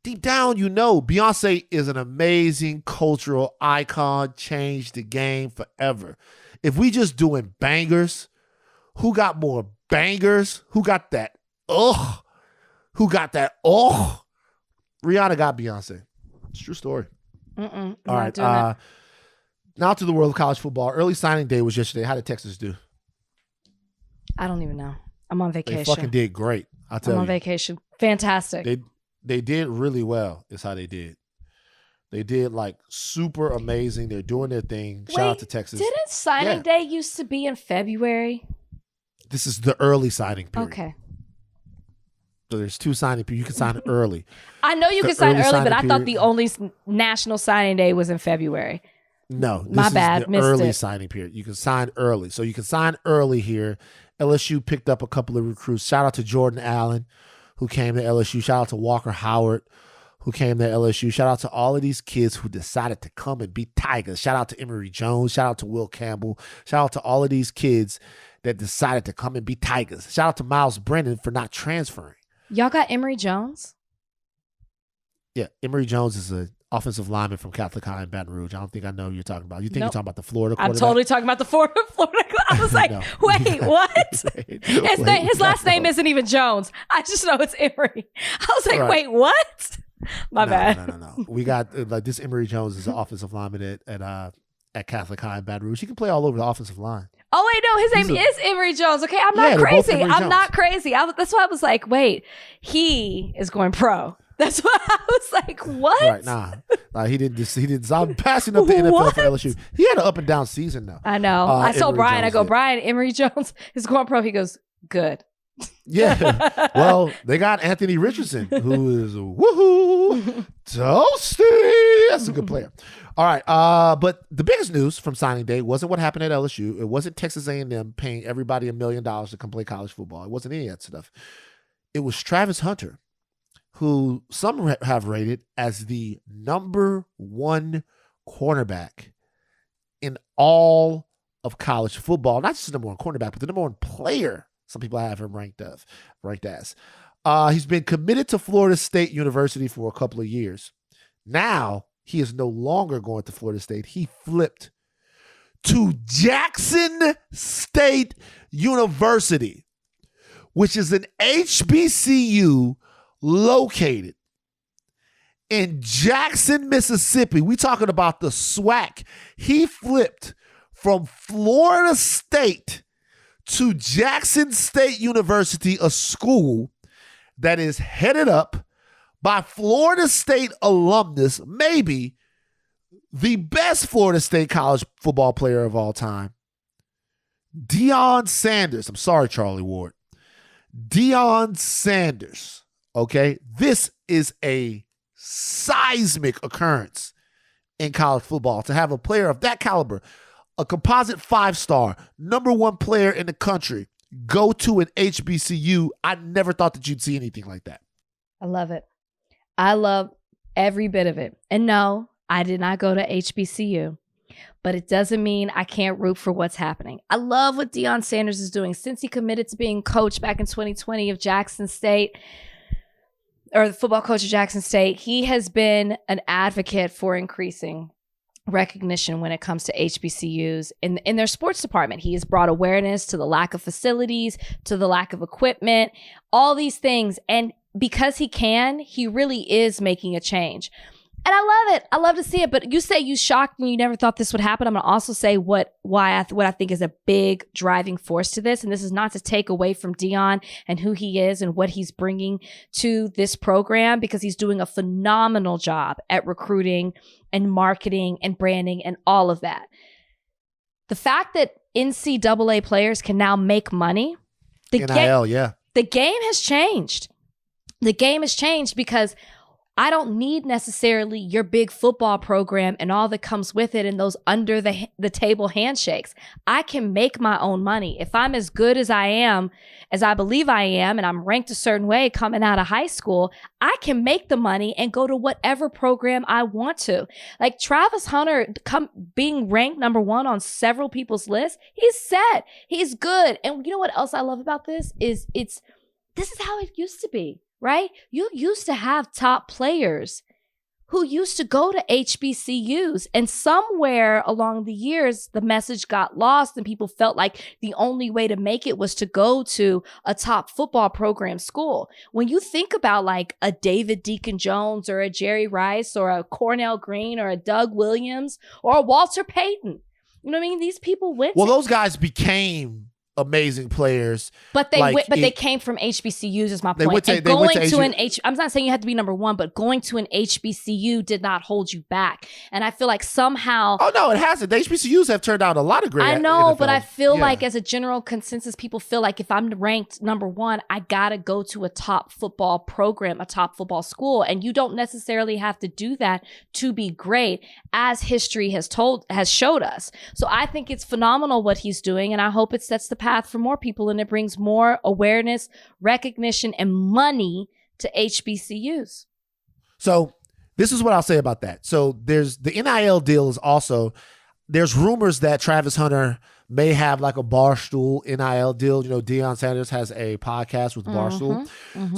Deep down, you know. Beyonce is an amazing cultural icon. Changed the game forever. If we just doing bangers, who got more bangers? Who got that? Ugh. Who got that? Ugh. Rihanna got Beyonce. It's a true story. I'm All not right. doing it. Now to the world of college football. Early signing day was yesterday. How did Texas do? I don't even know. I'm on They vacation. fucking did great. I'll tell I'm you. on vacation. Fantastic. They did really well, is how they did. They did like super amazing. They're doing their thing. Shout out to Texas. Didn't signing Yeah. day used to be in February? This is the early signing period. Okay. So there's two signing periods. You can sign early. I know you The can sign early early, but signing I thought period- the only national signing day was in February. No, this My is bad, the missed early it. signing period. You can sign early. So you can sign early here. LSU picked up a couple of recruits. Shout out to Jordan Allen, who came to LSU. Shout out to Walker Howard, who came to LSU. Shout out to all of these kids who decided to come and be Tigers. Shout out to Emory Jones. Shout out to Will Campbell. Shout out to all of these kids that decided to come and be Tigers. Shout out to Miles Brennan for not transferring. Y'all got Emory Jones? Yeah, Emory Jones is an offensive lineman from Catholic High in Baton Rouge. I don't think I know who you're talking about. You think Nope. you're talking about the Florida I'm quarterback? totally talking about the Florida. I was like, No. wait, what? Wait, His last no. name isn't even Jones. I just know it's Emory. I was like, Right. wait, what? My bad. No. We got like this. Emory Jones is an offensive lineman at Catholic High in Baton Rouge. He can play all over the offensive line. Oh, wait, no, his name He's is Emory Jones. Okay, I'm Yeah, not they're both crazy. Emory I'm Jones. not crazy. That's why I was like, wait, he is going pro. That's why I was like, what? Right? Nah, he didn't. I'm passing up the NFL What? for LSU. He had an up and down season though. I know. I told Emory Brian, Jones I go, did. Brian, Emory Jones is going pro. He goes, good. Yeah. Well, they got Anthony Richardson, who is woohoo toasty. That's a good player. All right. But the biggest news from signing day wasn't what happened at LSU. It wasn't Texas A&M paying everybody $1 million to come play college football. It wasn't any of that stuff. It was Travis Hunter, who some have rated as the number one cornerback in all of college football. Not just the number one cornerback, but the number one player. Some people have him ranked as. He's been committed to Florida State University for a couple of years. Now, he is no longer going to Florida State. He flipped to Jackson State University, which is an HBCU located in Jackson, Mississippi. We talking about the SWAC. He flipped from Florida State to Jackson State University, a school that is headed up by Florida State alumnus, maybe the best Florida State college football player of all time, Deion Sanders. I'm sorry, Charlie Ward. Deion Sanders, okay? This is a seismic occurrence in college football to have a player of that caliber, a composite 5-star, #1 player in the country, go to an HBCU. I never thought that you'd see anything like that. I love it. I love every bit of it. And no, I did not go to HBCU, but it doesn't mean I can't root for what's happening. I love what Deion Sanders is doing since he committed to being coach back in 2020 of Jackson State, or the football coach of Jackson State. He has been an advocate for increasing recognition when it comes to HBCUs in their sports department. He has brought awareness to the lack of facilities, to the lack of equipment, all these things. And because he really is making a change. And I love it. I love to see it. But you say you shocked and you never thought this would happen. I'm going to also say what I think is a big driving force to this. And this is not to take away from Deion and who he is and what he's bringing to this program, because he's doing a phenomenal job at recruiting and marketing and branding and all of that. The fact that NCAA players can now make money, the game has changed. The game has changed because I don't need necessarily your big football program and all that comes with it and those under the table handshakes. I can make my own money. If I'm as good as I am, as I believe I am, and I'm ranked a certain way coming out of high school, I can make the money and go to whatever program I want to. Like Travis Hunter being ranked #1 on several people's lists, he's set. He's good. And you know what else I love about this is this is how it used to be. Right? You used to have top players who used to go to HBCUs, and somewhere along the years, the message got lost and people felt like the only way to make it was to go to a top football program school. When you think about like a David Deacon Jones or a Jerry Rice or a Cornell Green or a Doug Williams or a Walter Payton, you know what I mean? These people went those guys became amazing players, but they came from HBCUs is my point. I'm not saying you had to be #1, but going to an HBCU did not hold you back. And I feel like somehow, oh no, it hasn't. The HBCUs have turned out a lot of great. I know, NFL. But I feel like as a general consensus, people feel like if I'm ranked #1, I gotta go to a top football program, a top football school, and you don't necessarily have to do that to be great, as history has showed us. So I think it's phenomenal what he's doing, and I hope it sets the path for more people and it brings more awareness, recognition, and money to HBCUs. So this is what I'll say about that. So there's the NIL deal is also, there's rumors that Travis Hunter may have like a Barstool NIL deal. You know, Deion Sanders has a podcast with Barstool.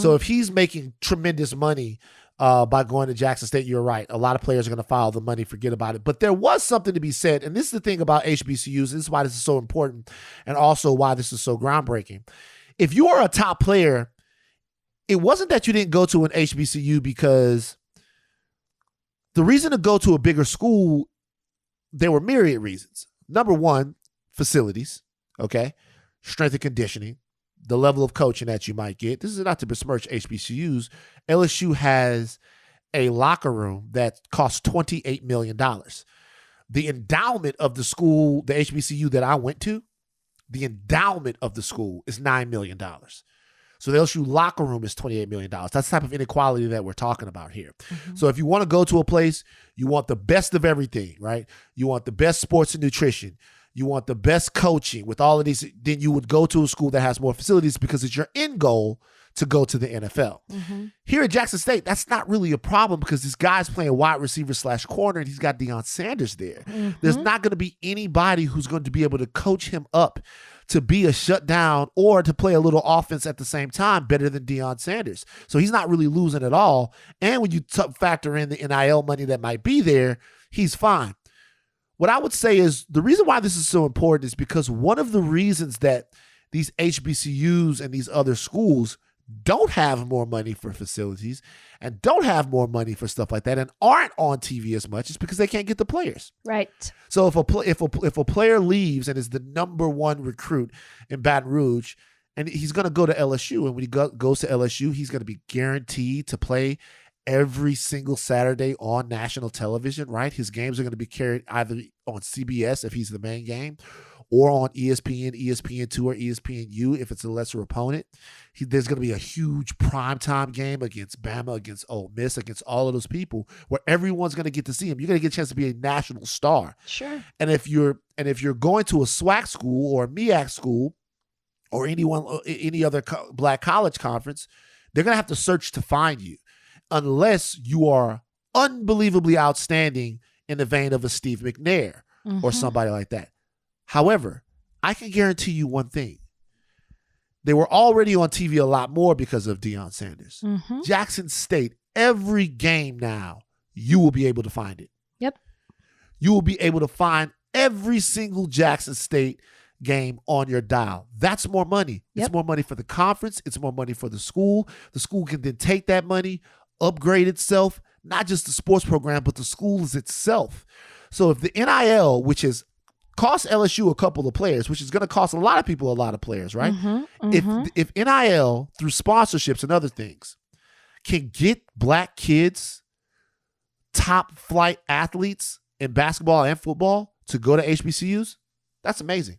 So if he's making tremendous money by going to Jackson State, you're right. A lot of players are going to follow the money, forget about it. But there was something to be said, and this is the thing about HBCUs. This is why this is so important, and also why this is so groundbreaking. If you are a top player, it wasn't that you didn't go to an HBCU because the reason to go to a bigger school, there were myriad reasons. #1, facilities, okay? Strength and conditioning, the level of coaching that you might get. This is not to besmirch HBCUs. LSU has a locker room that costs $28 million. The endowment of the school, the HBCU that I went to, the endowment of the school is $9 million. So the LSU locker room is $28 million. That's the type of inequality that we're talking about here. So if you want to go to a place, you want the best of everything, right? You want the best sports and nutrition. You want the best coaching with all of these, then you would go to a school that has more facilities because it's your end goal to go to the NFL. Here at Jackson State, that's not really a problem because this guy's playing wide receiver / corner and he's got Deion Sanders there. There's not going to be anybody who's going to be able to coach him up to be a shutdown or to play a little offense at the same time better than Deion Sanders. So he's not really losing at all. And when you factor in the NIL money that might be there, he's fine. What I would say is the reason why this is so important is because one of the reasons that these HBCUs and these other schools don't have more money for facilities and don't have more money for stuff like that and aren't on TV as much is because they can't get the players. Right. So if a player leaves and is the #1 recruit in Baton Rouge and he's going to go to LSU, and when he goes to LSU, he's going to be guaranteed to play every single Saturday on national television, right? His games are going to be carried either on CBS if he's the main game, or on ESPN, ESPN2, or ESPNU if it's a lesser opponent. There's going to be a huge primetime game against Bama, against Ole Miss, against all of those people where everyone's going to get to see him. You're going to get a chance to be a national star. Sure. And if you're going to a SWAC school or a MEAC school or any other black college conference, they're going to have to search to find you unless you are unbelievably outstanding in the vein of a Steve McNair or somebody like that. However, I can guarantee you one thing. They were already on TV a lot more because of Deion Sanders. Jackson State, every game now, you will be able to find it. Yep. You will be able to find every single Jackson State game on your dial. That's more money. Yep. It's more money for the conference. It's more money for the school. The school can then take that money, upgrade itself, not just the sports program, but the schools itself. So if the NIL, which is cost LSU a couple of players, which is going to cost a lot of people a lot of players, right? If NIL, through sponsorships and other things, can get black kids, top flight athletes in basketball and football to go to HBCUs, that's amazing.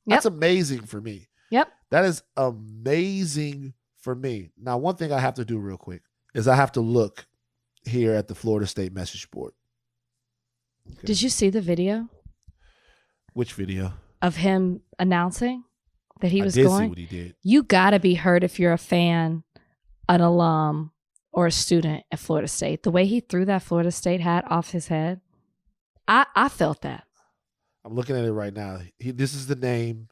That's amazing for me. Yep. That is amazing for me. Now, one thing I have to do real quick is I have to look here at the Florida State message board. Okay. Did you see the video Which video? of him announcing that he was I did going? see what he did. You got to be hurt if you're a fan, an alum, or a student at Florida State. The way he threw that Florida State hat off his head, I felt that. I'm looking at it right now. This is the name.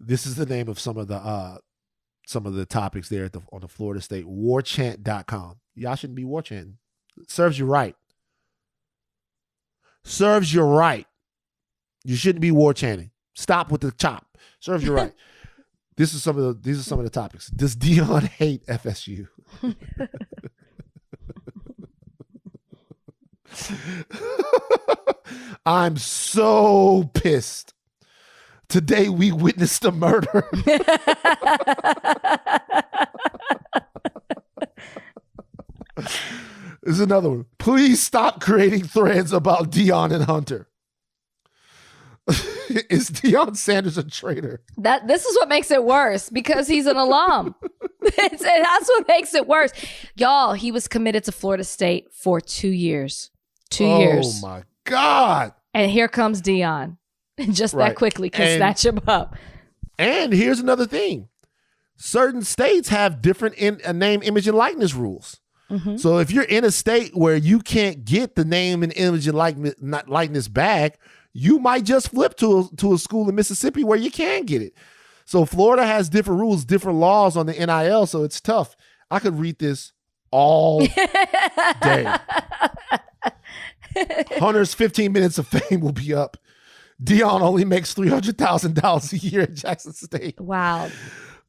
This is the name of some of the topics there on the Florida State warchant.com. Y'all shouldn't be war chanting. Serves you right. Serves you right. You shouldn't be war chanting. Stop with the chop. Serves you right. These are some of the topics. Does Deion hate FSU? I'm so pissed. Today we witnessed a murder. There's another one. Please stop creating threads about Deion and Hunter. Is Deion Sanders a traitor? This is what makes it worse because he's an alum. That's what makes it worse. Y'all, he was committed to Florida State for 2 years. 2 years. Oh my God. And here comes Deion. Just that quickly can snatch him up. And here's another thing. Certain states have different name, image, and likeness rules. So if you're in a state where you can't get the name and image and likeness bag, you might just flip to a school in Mississippi where you can get it. So Florida has different rules, different laws on the NIL, so it's tough. I could read this all day. Hunter's 15 minutes of fame will be up. Deion only makes $300,000 a year at Jackson State. Wow.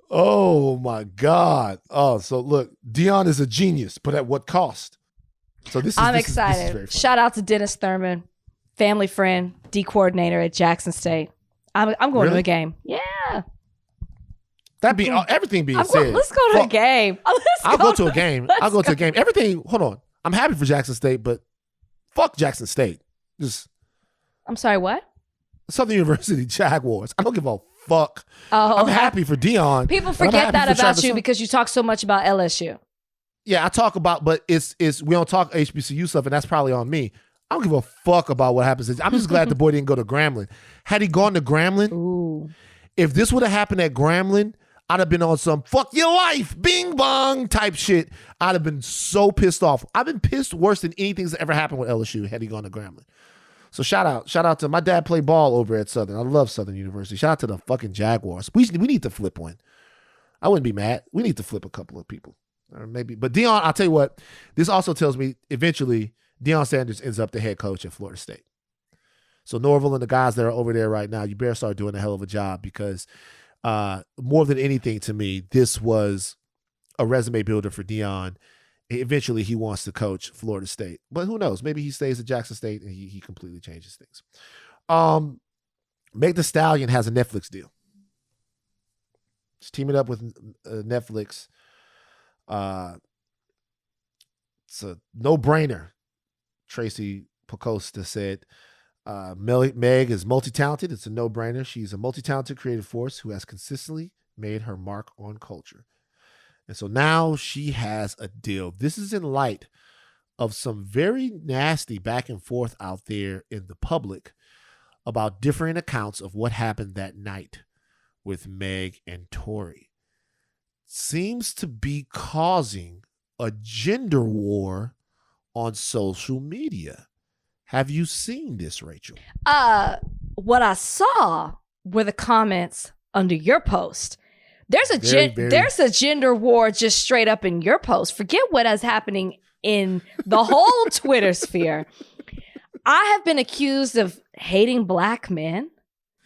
Oh my God. Oh, so look, Deion is a genius, but at what cost? So I'm excited. Shout out to Dennis Thurman, family friend, D coordinator at Jackson State. I'm going to a game. Yeah. That'd be everything being said. Let's go to a game. I'll go to a game. I'll go to a game. Everything. Hold on. I'm happy for Jackson State, but fuck Jackson State. I'm sorry, what? Southern University Jaguars. I don't give a fuck. Oh, I'm happy for Deion. People forget that about you because you talk so much about LSU. Yeah, I talk about, but it's we don't talk HBCU stuff, and that's probably on me. I don't give a fuck about what happens. I'm just glad the boy didn't go to Grambling. Had he gone to Grambling, if this would have happened at Grambling, I'd have been on some fuck your life, bing bong type shit. I'd have been so pissed off. I've been pissed worse than anything that's ever happened with LSU had he gone to Grambling. So shout out to my dad played ball over at Southern. I love Southern University. Shout out to the fucking Jaguars. We need to flip one. I wouldn't be mad. We need to flip a couple of people. Or maybe. But Deion, I'll tell you what, this also tells me eventually Deion Sanders ends up the head coach at Florida State. So Norville and the guys that are over there right now, you better start doing a hell of a job because more than anything to me, this was a resume builder for Deion. Eventually, he wants to coach Florida State. But who knows? Maybe he stays at Jackson State and he completely changes things. Thee Stallion has a Netflix deal. He's teaming up with Netflix it's a no-brainer. Tracy Pacosta said, Meg is multi-talented. It's a no-brainer. She's a multi-talented creative force who has consistently made her mark on culture. And so now she has a deal. This is in light of some very nasty back and forth out there in the public about differing accounts of what happened that night with Meg and Tory. Seems to be causing a gender war on social media. Have you seen this, Rachel? What I saw were the comments under your post. There's a there's a gender war just straight up in your post. Forget what is happening in the whole Twitter sphere. I have been accused of hating black men.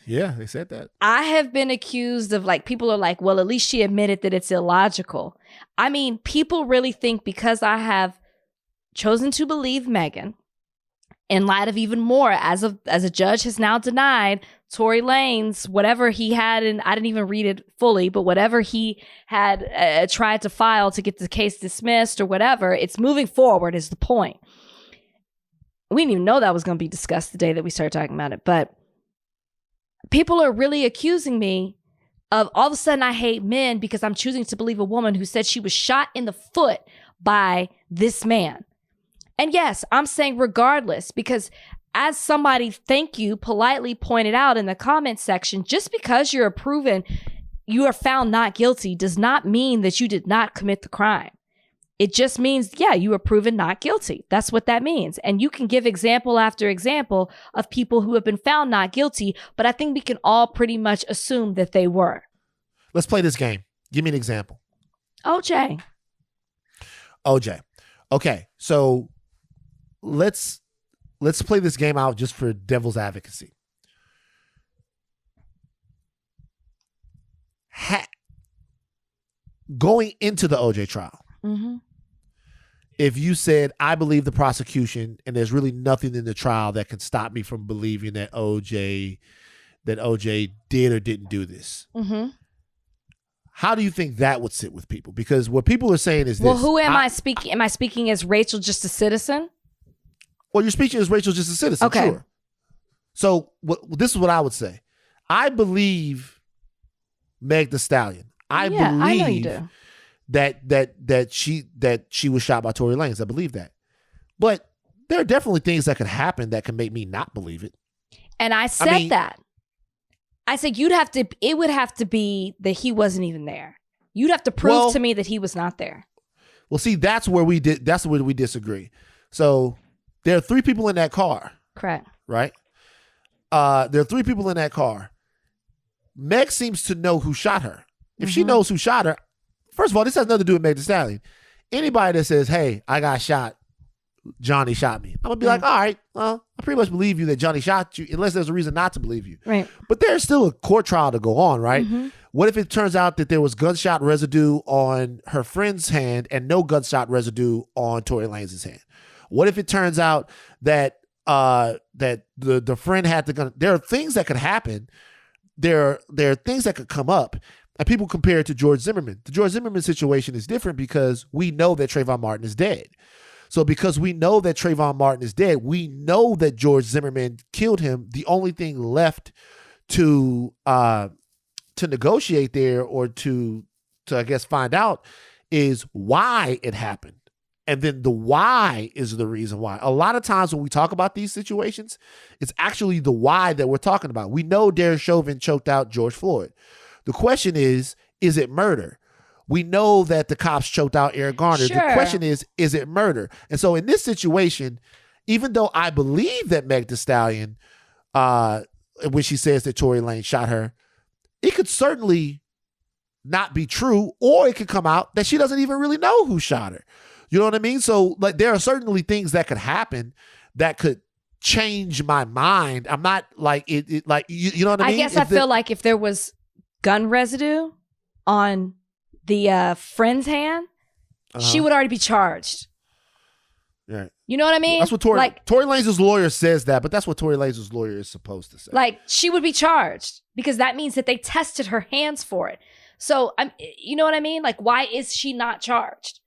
Yeah, they said that. I have been accused of, like, people are like, well, at least she admitted that it's illogical. I mean, people really think because I have chosen to believe Megan, in light of even more, as a judge has now denied Tory Lanez, whatever he had, and I didn't even read it fully, but whatever he had tried to file to get the case dismissed or whatever, it's moving forward is the point. We didn't even know that was going to be discussed the day that we started talking about it, but people are really accusing me of all of a sudden I hate men because I'm choosing to believe a woman who said she was shot in the foot by this man. And yes, I'm saying regardless, because as somebody, thank you, politely pointed out in the comment section, just because you are found not guilty does not mean that you did not commit the crime. It just means, yeah, you were proven not guilty. That's what that means. And you can give example after example of people who have been found not guilty, but I think we can all pretty much assume that they were. Let's play this game. Give me an example. OJ. Okay, so let's play this game out just for devil's advocacy. Going into the OJ trial, if you said, I believe the prosecution and there's really nothing in the trial that can stop me from believing that OJ did or didn't do this. How do you think that would sit with people? Because what people are saying is this. Well, who am I speaking? Am I speaking as Rachel, just a citizen? Well, you're speaking as Rachel, just a citizen. Okay. Sure. So this is what I would say. I believe Meg Thee Stallion. I believe I know you do. that she was shot by Tory Lanez. I believe that. But there are definitely things that could happen that can make me not believe it. And I said that. I said it would have to be that he wasn't even there. You'd have to prove to me that he was not there. Well, see, that's where we disagree. So there are 3 people in that car. Correct. Right? There are 3 people in that car. Meg seems to know who shot her. If she knows who shot her, first of all, this has nothing to do with Meg Thee Stallion. Anybody that says, hey, I got shot, Johnny shot me, I'm going to be like, all right, well, I pretty much believe you that Johnny shot you, unless there's a reason not to believe you. Right. But there's still a court trial to go on, right? What if it turns out that there was gunshot residue on her friend's hand and no gunshot residue on Tory Lanez's hand? What if it turns out that that the friend had the gun? There are things that could happen. There are things that could come up. And people compare it to George Zimmerman. The George Zimmerman situation is different because we know that Trayvon Martin is dead. So because we know that Trayvon Martin is dead, we know that George Zimmerman killed him. The only thing left to negotiate there or to I guess find out is why it happened. And then the why is the reason why. A lot of times when we talk about these situations, it's actually the why that we're talking about. We know Derek Chauvin choked out George Floyd. The question is it murder? We know that the cops choked out Eric Garner. Sure. The question is it murder? And so in this situation, even though I believe that Meg Thee Stallion, when she says that Tory Lanez shot her, it could certainly not be true, or it could come out that she doesn't even really know who shot her. You know what I mean? So like there are certainly things that could happen that could change my mind. I'm not like it like you know what I mean? I guess I feel like if there was gun residue on the friend's hand, she would already be charged. Right. You know what I mean? Well, that's what Tory Lanez's lawyer says that, but that's what Tory Lanez's lawyer is supposed to say. Like she would be charged because that means that they tested her hands for it. So you know what I mean? Like why is she not charged?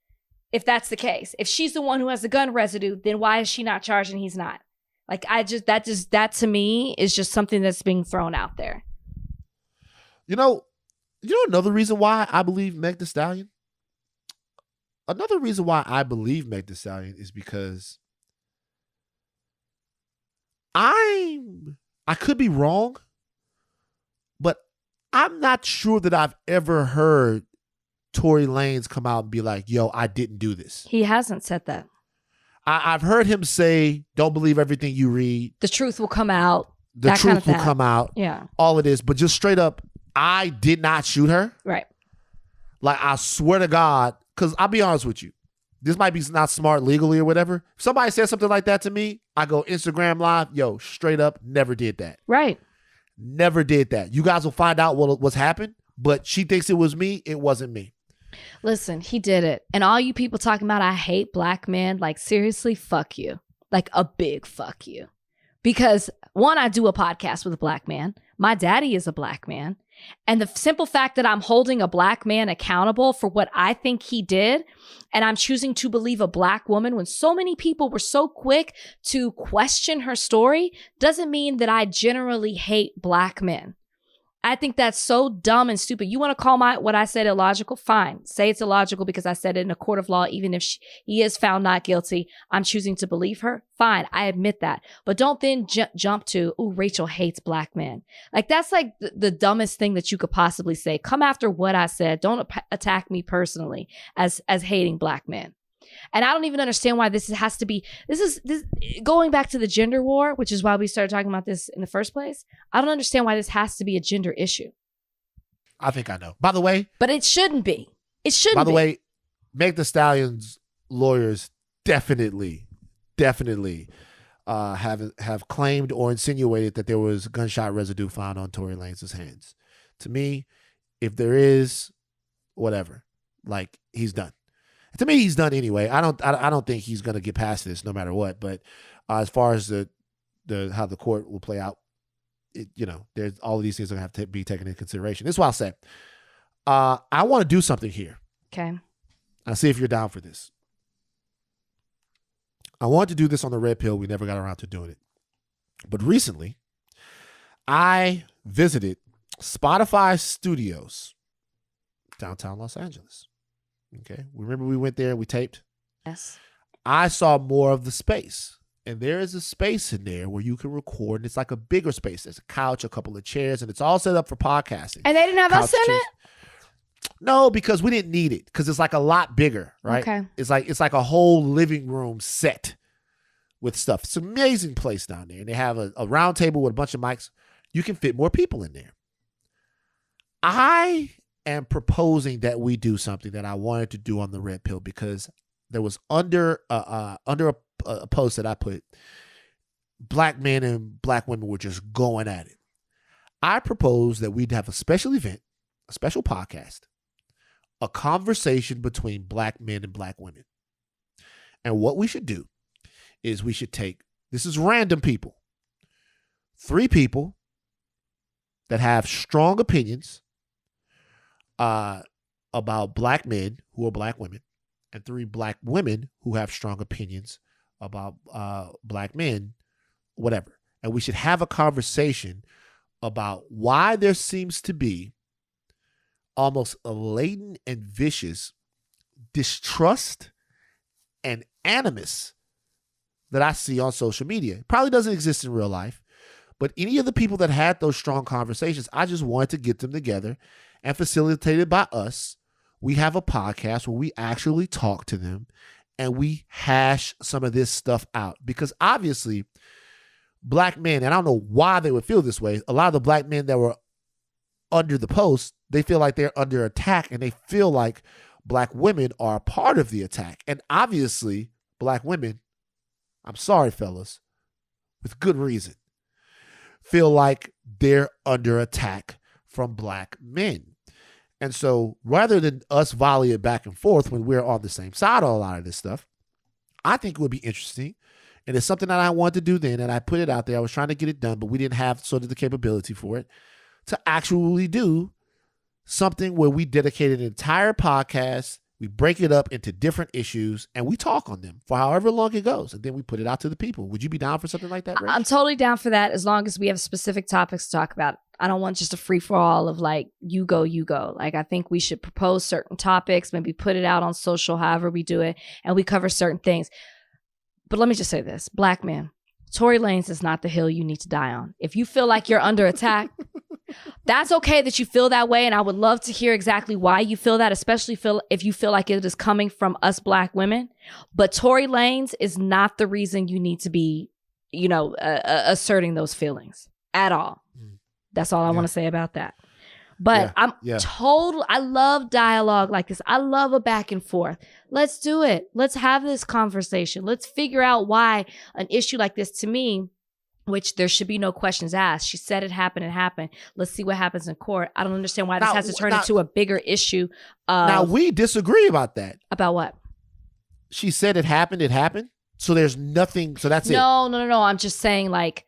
if that's the case. If she's the one who has the gun residue, then why is she not charged and he's not? Like, that to me is just something that's being thrown out there. You know another reason why I believe Meg Thee Stallion? Another reason why I believe Meg Thee Stallion is because I could be wrong, but I'm not sure that I've ever heard Tory Lanez come out and be like, yo, I didn't do this. He hasn't said that. I've heard him say, don't believe everything you read. The truth will come out. The truth will come out. Yeah. All of this, but just straight up, I did not shoot her. Right. Like, I swear to God, because I'll be honest with you, this might be not smart legally or whatever. If somebody says something like that to me, I go Instagram live, yo, straight up, never did that. Right. Never did that. You guys will find out what's happened, but she thinks it was me. It wasn't me. Listen, he did it. And all you people talking about, I hate black men, like, seriously, fuck you. Like, a big fuck you. Because, one, I do a podcast with a black man. My daddy is a black man. And the simple fact that I'm holding a black man accountable for what I think he did, and I'm choosing to believe a black woman when so many people were so quick to question her story, doesn't mean that I generally hate black men. I think that's so dumb and stupid. You want to call what I said illogical? Fine. Say it's illogical because I said it in a court of law. Even if he is found not guilty, I'm choosing to believe her. Fine. I admit that. But don't then jump to, ooh, Rachel hates black men. Like, that's like the dumbest thing that you could possibly say. Come after what I said. Don't attack me personally as hating black men. And I don't even understand why this is going back to the gender war, which is why we started talking about this in the first place. I don't understand why this has to be a gender issue. I think I know. By the way. But it shouldn't be. It shouldn't be. By the way, Meg Thee Stallion's lawyers definitely have claimed or insinuated that there was gunshot residue found on Tory Lanez's hands. To me, if there is, whatever, like, he's done. To me, he's done anyway. I don't think he's going to get past this no matter what. But as far as the how the court will play out, there's all of these things are going to have to be taken into consideration. This is what I'll say. I want to do something here. Okay. I'll see if you're down for this. I wanted to do this on the Red Pill. We never got around to doing it. But recently, I visited Spotify Studios, downtown Los Angeles. Okay. Remember we went there and we taped? Yes. I saw more of the space. And there is a space in there where you can record. And it's like a bigger space. There's a couch, a couple of chairs, and it's all set up for podcasting. And they didn't have us in it? No, because we didn't need it. Because it's like a lot bigger, right? Okay. It's like a whole living room set with stuff. It's an amazing place down there. And they have a round table with a bunch of mics. You can fit more people in there. I am proposing that we do something that I wanted to do on the Red Pill because there was under a post that I put, black men and black women were just going at it. I propose that we'd have a special event, a special podcast, a conversation between black men and black women. And what we should do is we should take, this is random people, 3 people that have strong opinions about black men who are black women, and 3 black women who have strong opinions about black men, whatever. And we should have a conversation about why there seems to be almost a latent and vicious distrust and animus that I see on social media. It probably doesn't exist in real life, but any of the people that had those strong conversations, I just wanted to get them together and facilitated by us. We have a podcast where we actually talk to them and we hash some of this stuff out, because obviously black men, and I don't know why they would feel this way, a lot of the black men that were under the post, they feel like they're under attack and they feel like black women are a part of the attack. And obviously black women, I'm sorry fellas, with good reason, feel like they're under attack from black men. And so rather than us volley it back and forth when we're on the same side on a lot of this stuff, I think it would be interesting. And it's something that I wanted to do then, and I put it out there. I was trying to get it done, but we didn't have sort of the capability for it to actually do something where we dedicate an entire podcast We break it up into different issues and we talk on them for however long it goes. And then we put it out to the people. Would you be down for something like that, Rach? I'm totally down for that as long as we have specific topics to talk about. I don't want just a free for all of like, you go, you go. Like, I think we should propose certain topics, maybe put it out on social, however we do it, and we cover certain things. But let me just say this, Black men, Tory Lanez is not the hill you need to die on. If you feel like you're under attack, that's okay that you feel that way. And I would love to hear exactly why you feel that, especially if you feel like it is coming from us Black women. But Tory Lanez is not the reason you need to be, asserting those feelings at all. That's all I want to say about that. But I love dialogue like this. I love a back and forth. Let's do it. Let's have this conversation. Let's figure out why an issue like this, to me, which there should be no questions asked. She said it happened, it happened. Let's see what happens in court. I don't understand why this has to turn into a bigger issue. Now, we disagree about that. About what? She said it happened, it happened. So there's nothing, so that's it. No. I'm just saying, like,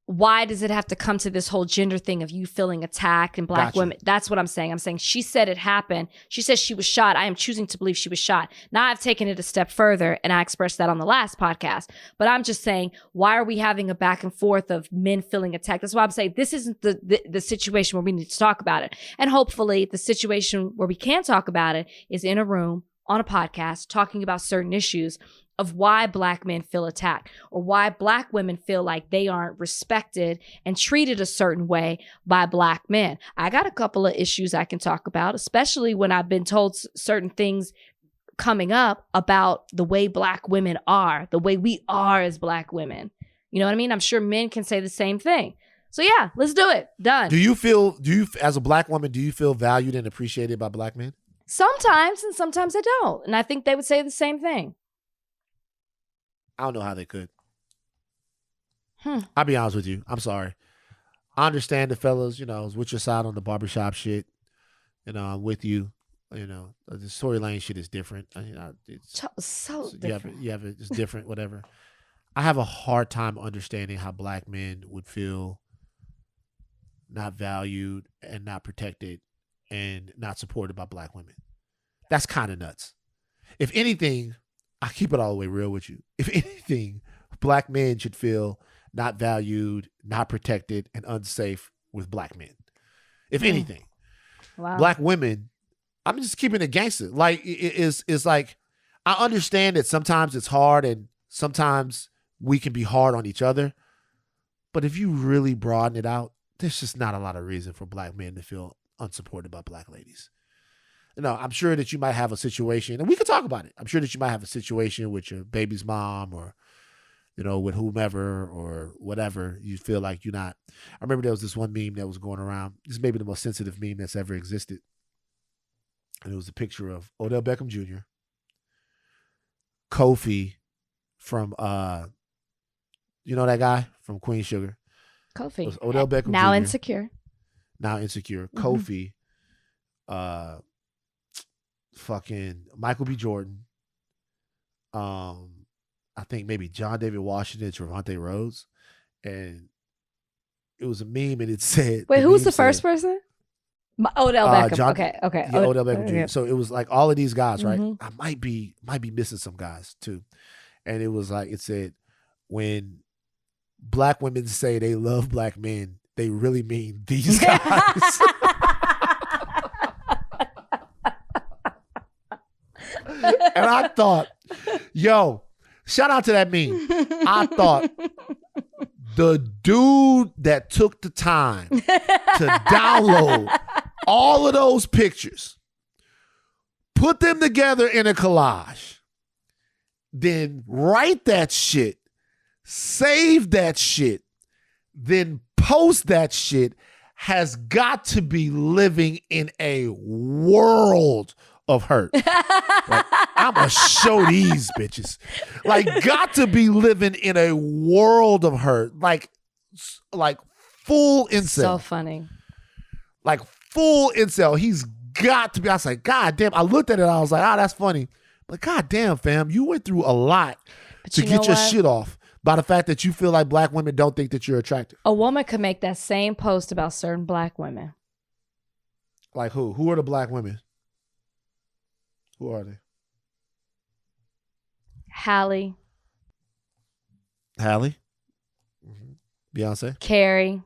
why does it have to come to this whole gender thing of you feeling attacked and Black women? That's what I'm saying. I'm saying she said it happened. She says she was shot. I am choosing to believe she was shot. Now I've taken it a step further, and I expressed that on the last podcast. But I'm just saying, why are we having a back and forth of men feeling attacked? That's why I'm saying this isn't the situation where we need to talk about it. And hopefully the situation where we can talk about it is in a room, on a podcast, talking about certain issues of why Black men feel attacked or why Black women feel like they aren't respected and treated a certain way by Black men. I got a couple of issues I can talk about, especially when I've been told certain things coming up about the way Black women are, the way we are as Black women. You know what I mean? I'm sure men can say the same thing. So yeah, let's do it. Done. Do you, as a Black woman, do you feel valued and appreciated by Black men? Sometimes, and sometimes I don't. And I think they would say the same thing. I don't know how they could. I'll be honest with you. I'm sorry. I understand the fellas, I was with your side on the barbershop shit. I'm with you. The Tory Lanez shit is different. It's so different. It's different, whatever. I have a hard time understanding how Black men would feel not valued and not protected and not supported by Black women. That's kind of nuts. If anything, I keep it all the way real with you. If anything, Black men should feel not valued, not protected, and unsafe with Black men. If anything. Wow. Black women, I'm just keeping it gangster. Like, it's like, I understand that sometimes it's hard and sometimes we can be hard on each other. But if you really broaden it out, there's just not a lot of reason for Black men to feel unsupported by Black ladies. I'm sure that you might have a situation, and we can talk about it. I'm sure that you might have a situation with your baby's mom or, with whomever or whatever. You feel like you're not. I remember there was this one meme that was going around. This is maybe the most sensitive meme that's ever existed. And it was a picture of Odell Beckham Jr., Kofi from, you know that guy from Queen Sugar? Kofi. It was Odell Beckham now Jr. Insecure. Now Insecure. Kofi. Fucking Michael B. Jordan. I think maybe John David Washington, Trevante Rhodes. And it was a meme and it said. Wait, who was the first person? Odell Beckham. Okay. Yeah, Odell Beckham Jr. So it was like all of these guys, right? I might be missing some guys too. And it was like, it said, when Black women say they love Black men, they really mean these guys. And I thought, shout out to that meme. I thought the dude that took the time to download all of those pictures, put them together in a collage, then write that shit, save that shit, then post that shit, has got to be living in a world of hurt. Like, I'm gonna show these bitches. Like, got to be living in a world of hurt. Like full incel. So funny. Like full incel. He's got to be. I was like, God damn. I looked at it. I was like, that's funny. But God damn, fam, you went through a lot to get your shit off by the fact that you feel like Black women don't think that you're attractive. A woman could make that same post about certain Black women. Like who? Who are the Black women? Who are they? Halle, Beyonce, Carrie,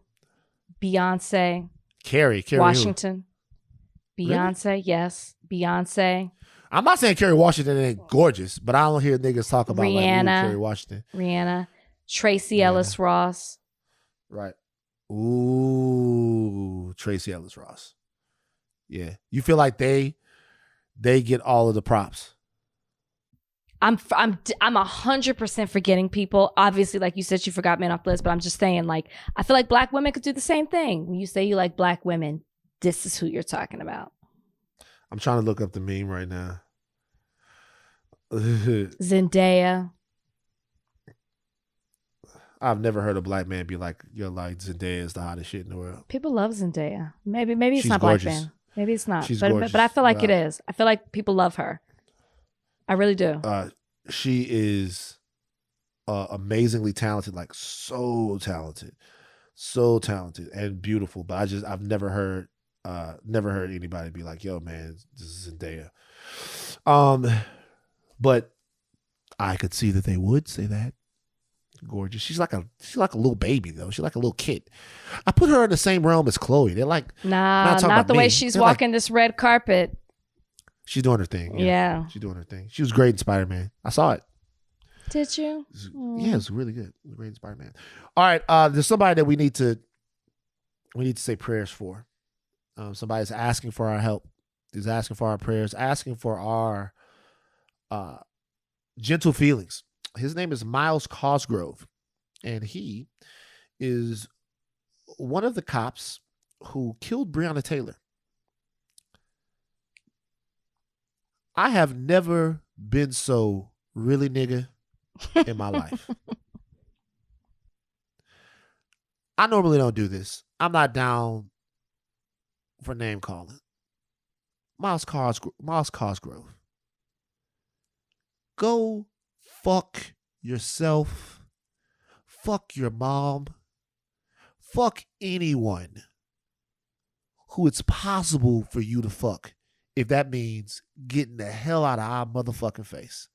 Beyonce, Carrie Washington. Who? Beyonce, yes. Beyonce. I'm not saying Kerry Washington ain't gorgeous, but I don't hear niggas talk about Rihanna. like Kerry Washington. Rihanna. Tracy Ellis Ross. Right. Ooh, Tracy Ellis Ross. Yeah. You feel like they get all of the props. I'm 100% forgetting people. Obviously, like you said, you forgot men off the list, but I'm just saying, like, I feel like black women could do the same thing. When you say you like black women, this is who you're talking about. I'm trying to look up the meme right now. Zendaya. I've never heard a black man be like, "Yo, like Zendaya is the hottest shit in the world." People love Zendaya. Maybe it's She's not gorgeous. black man. Maybe it's not. She's But gorgeous, I feel like but it is. I feel like people love her. I really do. She is amazingly talented, like so talented and beautiful. But I've never heard anybody be like, "Yo, man, this is Zendaya." But I could see that they would say that. Gorgeous. She's like a little baby though. She's like a little kid. I put her in the same realm as Chloe. They're like, not the way she's walking this red carpet. She's doing her thing. Yeah. She's doing her thing. She was great in Spider-Man. I saw it. Did you? Yeah, it's really good. Great in Spider-Man. All right. There's somebody that we need to say prayers for. Somebody's asking for our help. He's asking for our prayers, asking for our gentle feelings. His name is Miles Cosgrove, and he is one of the cops who killed Breonna Taylor. I have never been so really nigga in my life. I normally don't do this. I'm not down for name calling. Miles Cosgrove. Go fuck yourself. Fuck your mom. Fuck anyone who it's possible for you to fuck, if that means getting the hell out of our motherfucking face.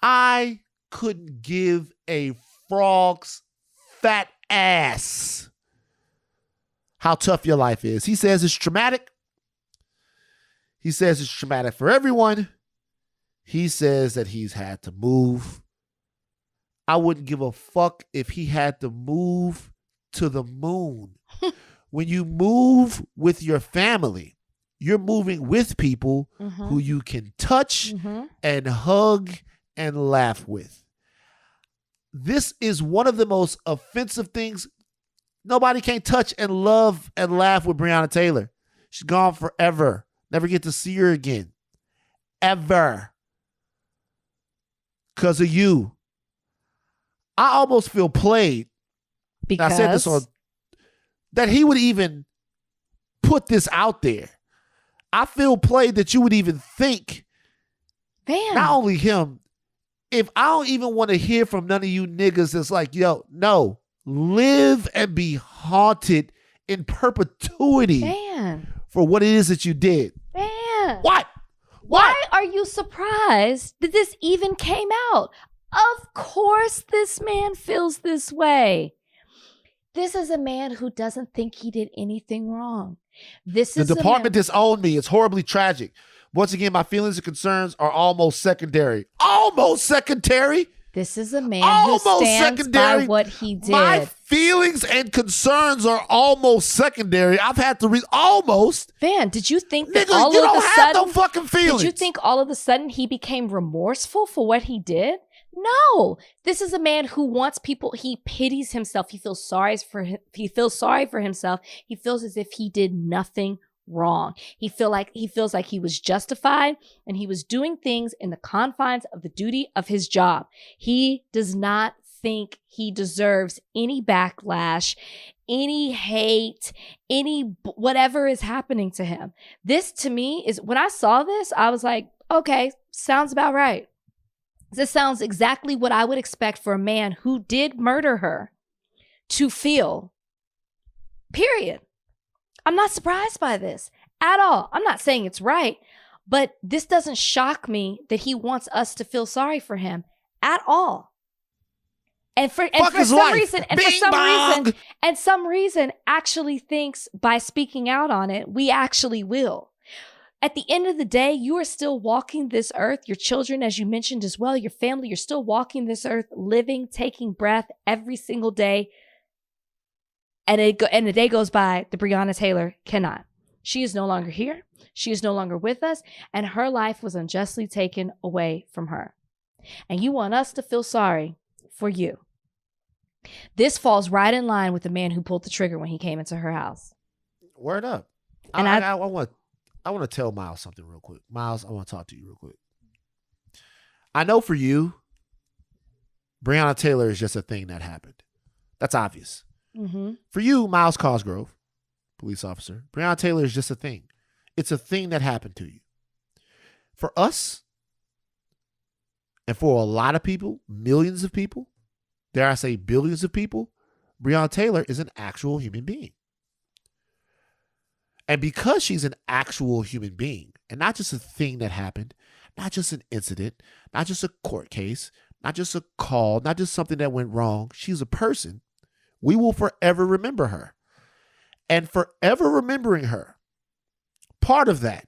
I couldn't give a frog's fat ass how tough your life is. He says it's traumatic. He says it's traumatic for everyone. He says that he's had to move. I wouldn't give a fuck if he had to move to the moon. When you move with your family, you're moving with people who you can touch and hug and laugh with. This is one of the most offensive things. Nobody can touch and love and laugh with Breonna Taylor. She's gone forever. Never get to see her again. Ever. Because of you. I almost feel played. Because I said this on that he would even put this out there. I feel played that you would even think, man, not only him, if I don't even want to hear from none of you niggas, it's like, yo, no, live and be haunted in perpetuity for what it is that you did. Man. What? Why are you surprised that this even came out? Of course this man feels this way. This is a man who doesn't think he did anything wrong. The department disowned me. It's horribly tragic. Once again, my feelings and concerns are almost secondary. Almost secondary? This is a man who stands by what he did. My feelings and concerns are almost secondary. I've had to read almost. Van, did you think that nigga, all you of don't a have sudden, no fucking feelings. did you think all of a sudden he became remorseful for what he did? No, this is a man who wants people. He pities himself. He feels sorry for himself. He feels as if he did nothing wrong. He feels like he was justified and he was doing things in the confines of the duty of his job. He does not think he deserves any backlash, any hate, any whatever is happening to him. This to me is, when I saw this, I was like, okay, sounds about right. This sounds exactly what I would expect for a man who did murder her to feel. Period. I'm not surprised by this at all. I'm not saying it's right, But this doesn't shock me that he wants us to feel sorry for him at all. And for some reason actually thinks by speaking out on it, we actually will. At the end of the day, you are still walking this earth. Your children, as you mentioned as well, your family, you're still walking this earth, living, taking breath every single day. And the day goes by, the Breonna Taylor cannot. She is no longer here. She is no longer with us. And her life was unjustly taken away from her. And you want us to feel sorry for you. This falls right in line with the man who pulled the trigger when he came into her house. Word up. And I want to tell Miles something real quick. Miles, I want to talk to you real quick. I know for you, Breonna Taylor is just a thing that happened. That's obvious. Mm-hmm. For you, Miles Cosgrove, police officer, Breonna Taylor is just a thing. It's a thing that happened to you. For us, and for a lot of people, millions of people, dare I say billions of people, Breonna Taylor is an actual human being. And because she's an actual human being, and not just a thing that happened, not just an incident, not just a court case, not just a call, not just something that went wrong, she's a person, we will forever remember her. And forever remembering her, part of forever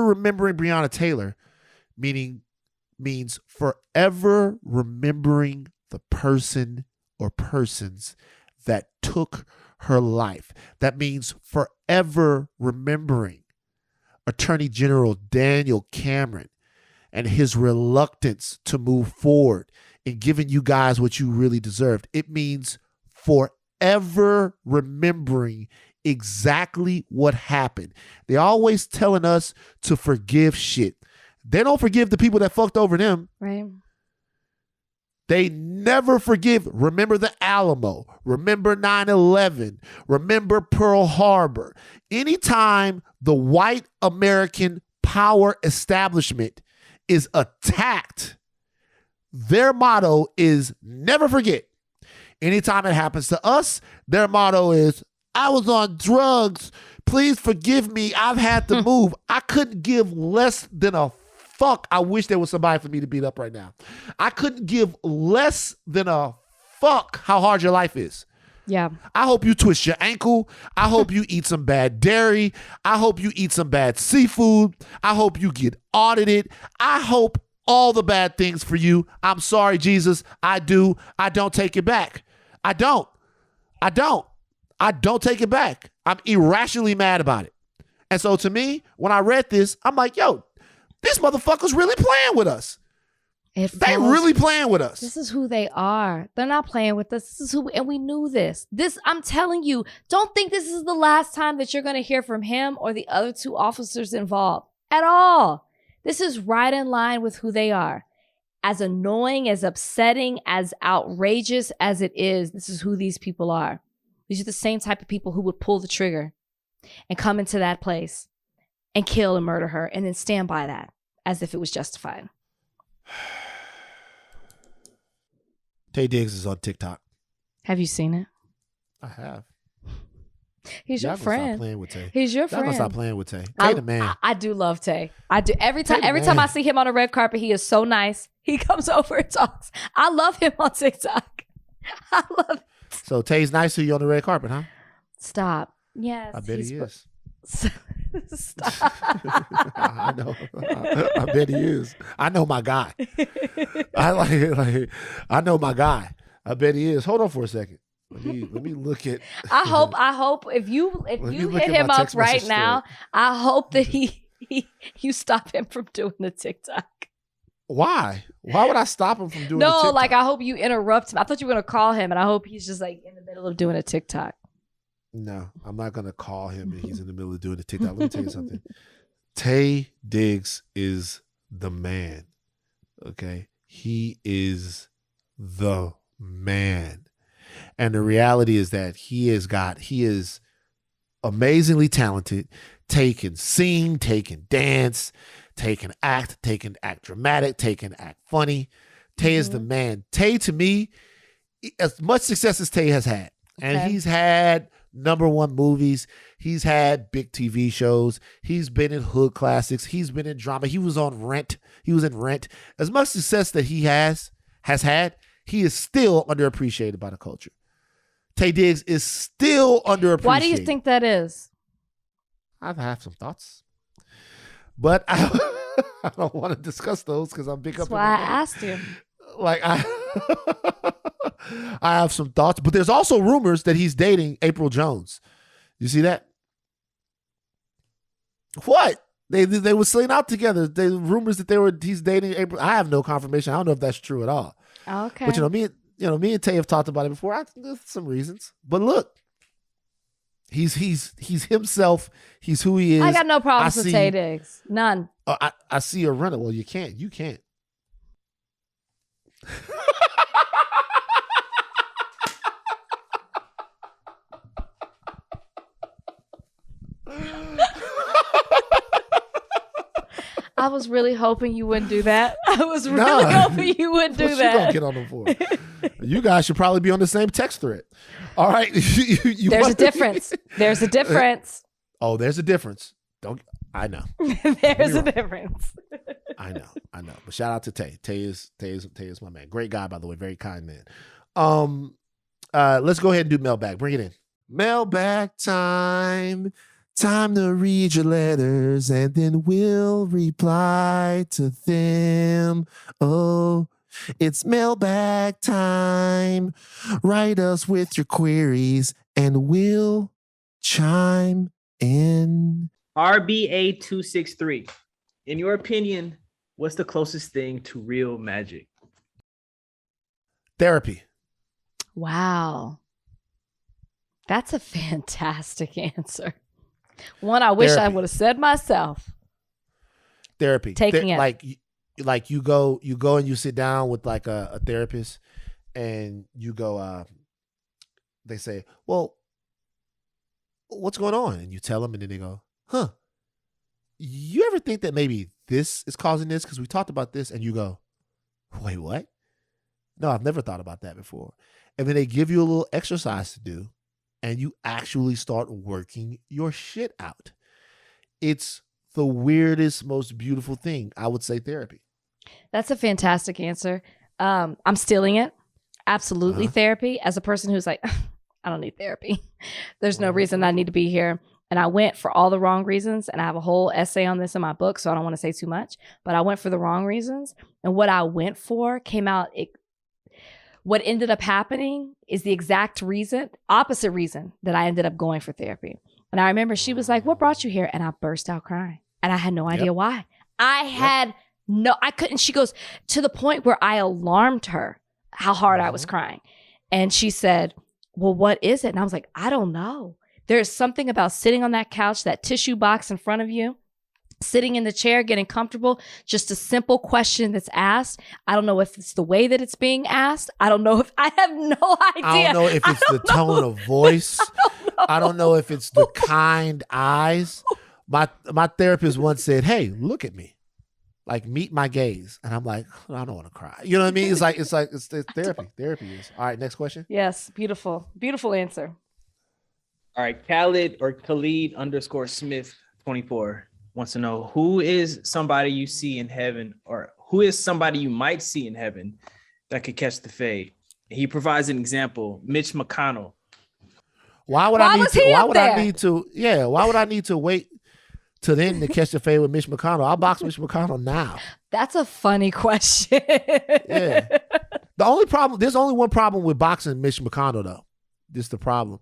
remembering Breonna Taylor, means forever remembering the person or persons that took her life. That means forever remembering Attorney General Daniel Cameron and his reluctance to move forward in giving you guys what you really deserved. It means forever remembering exactly what happened. They're always telling us to forgive shit. They don't forgive the people that fucked over them. Right. They never forgive. Remember the Alamo. Remember 9/11. Remember Pearl Harbor. Anytime the white American power establishment is attacked, their motto is never forget. Anytime it happens to us, their motto is, I was on drugs. Please forgive me. I've had to move. I couldn't give less than a fuck. I wish there was somebody for me to beat up right now. I couldn't give less than a fuck how hard your life is. Yeah. I hope you twist your ankle. I hope you eat some bad dairy. I hope you eat some bad seafood. I hope you get audited. I hope all the bad things for you. I'm sorry, Jesus. I do. I don't take it back. I don't take it back. I'm irrationally mad about it. And so to me, when I read this, I'm like, yo, these motherfuckers really playing with us. They really playing with us. This is who they are. They're not playing with us. This is who, and we knew this. I'm telling you, don't think this is the last time that you're going to hear from him or the other two officers involved at all. This is right in line with who they are. As annoying, as upsetting, as outrageous as it is, this is who these people are. These are the same type of people who would pull the trigger and come into that place and kill and murder her and then stand by that as if it was justified. Tay Diggs is on TikTok. Have you seen it? I have. He's your Y'all friend. Stop playing with Tay. He's your Y'all friend. gonna stop playing with Tay. Tay the man. I do love Tay. I do. Every time I see him on a red carpet, he is so nice. He comes over and talks. I love him on TikTok. I love it. So Tay's nice to you on the red carpet, huh? Stop. Yes. I bet he is. Stop. I know. I bet he is. I know my guy. I know my guy. I bet he is. Hold on for a second. Let me look at. I hope if you hit him up right now, I hope that you stop him from doing the TikTok. Why? Why would I stop him from doing the TikTok? No, like I hope you interrupt him. I thought you were gonna call him, and I hope he's just like in the middle of doing a TikTok. No, I'm not gonna call him and he's in the middle of doing the TikTok. Let me tell you something. Tay Diggs is the man. Okay? He is the man. And the reality is that he is amazingly talented. Tay can sing, Tay can dance, Tay can act dramatic, Tay can act funny. Tay is the man. Tay, to me, as much success as Tay has had, and he's had #1 movies. He's had big TV shows. He's been in hood classics. He's been in drama. He was on Rent. He was in Rent. As much success that he has had, he is still underappreciated by the culture. Tay Diggs is still underappreciated. Why do you think that is? I have some thoughts, but I don't want to discuss those because I'm big That's up. why I asked you. Like I have some thoughts, but there's also rumors that he's dating April Jones. You see that? What? They were seen out together. They rumors that he's dating April. I have no confirmation. I don't know if that's true at all. Okay. But me and Tay have talked about it before. There's some reasons, but look, he's himself. He's who he is. I got no problems with Tay Diggs. None. I see a runner. Well, you can't. I was really hoping you wouldn't do that. I was really hoping you wouldn't do that. You gonna get on them for? You guys should probably be on the same text thread. All right. There's a difference. There's a difference. Oh, there's a difference. I know. There's a difference. I know. But shout out to Tay. Tay is my man. Great guy, by the way. Very kind man. Let's go ahead and do mailbag. Bring it in. Mailbag time. Time to read your letters and then we'll reply to them. Oh, it's mailbag time. Write us with your queries and we'll chime in. RBA 263. In your opinion, what's the closest thing to real magic? Therapy. Wow. That's a fantastic answer. One I wish I would have said myself. Therapy. Taking it. Like you go and you sit down with like a therapist and you go, they say, well, what's going on? And you tell them and then they go, huh, you ever think that maybe this is causing this? Because we talked about this. And you go, wait, what? No, I've never thought about that before. And then they give you a little exercise to do. And you actually start working your shit out. It's the weirdest, most beautiful thing. I would say therapy. That's a fantastic answer. I'm stealing it. Absolutely therapy. As a person who's like, I don't need therapy. There's no reason I need to be here. And I went for all the wrong reasons. And I have a whole essay on this in my book, so I don't want to say too much. But I went for the wrong reasons. And what I went for came out what ended up happening is the exact opposite reason that I ended up going for therapy. And I remember she was like, what brought you here? And I burst out crying. And I had no idea why. I couldn't. She goes, to the point where I alarmed her how hard I was crying. And she said, well, what is it? And I was like, I don't know. There's something about sitting on that couch, that tissue box in front of you, sitting in the chair, getting comfortable, just a simple question that's asked. I don't know if it's the way that it's being asked. I have no idea. I don't know if it's the tone of voice. I don't know if it's the kind eyes. My therapist once said, hey, look at me. Like, meet my gaze. And I'm like, I don't want to cry. You know what I mean? It's therapy. Therapy is. All right, next question. Yes, beautiful. Beautiful answer. All right, Khaled _ Smith 24 wants to know, who is somebody you see in heaven, or who is somebody you might see in heaven that could catch the fade? He provides an example, Mitch McConnell. Why would I need to wait till then to catch the fade with Mitch McConnell? I'll box Mitch McConnell now. That's a funny question. Yeah. There's only one problem with boxing Mitch McConnell, though. This is the problem,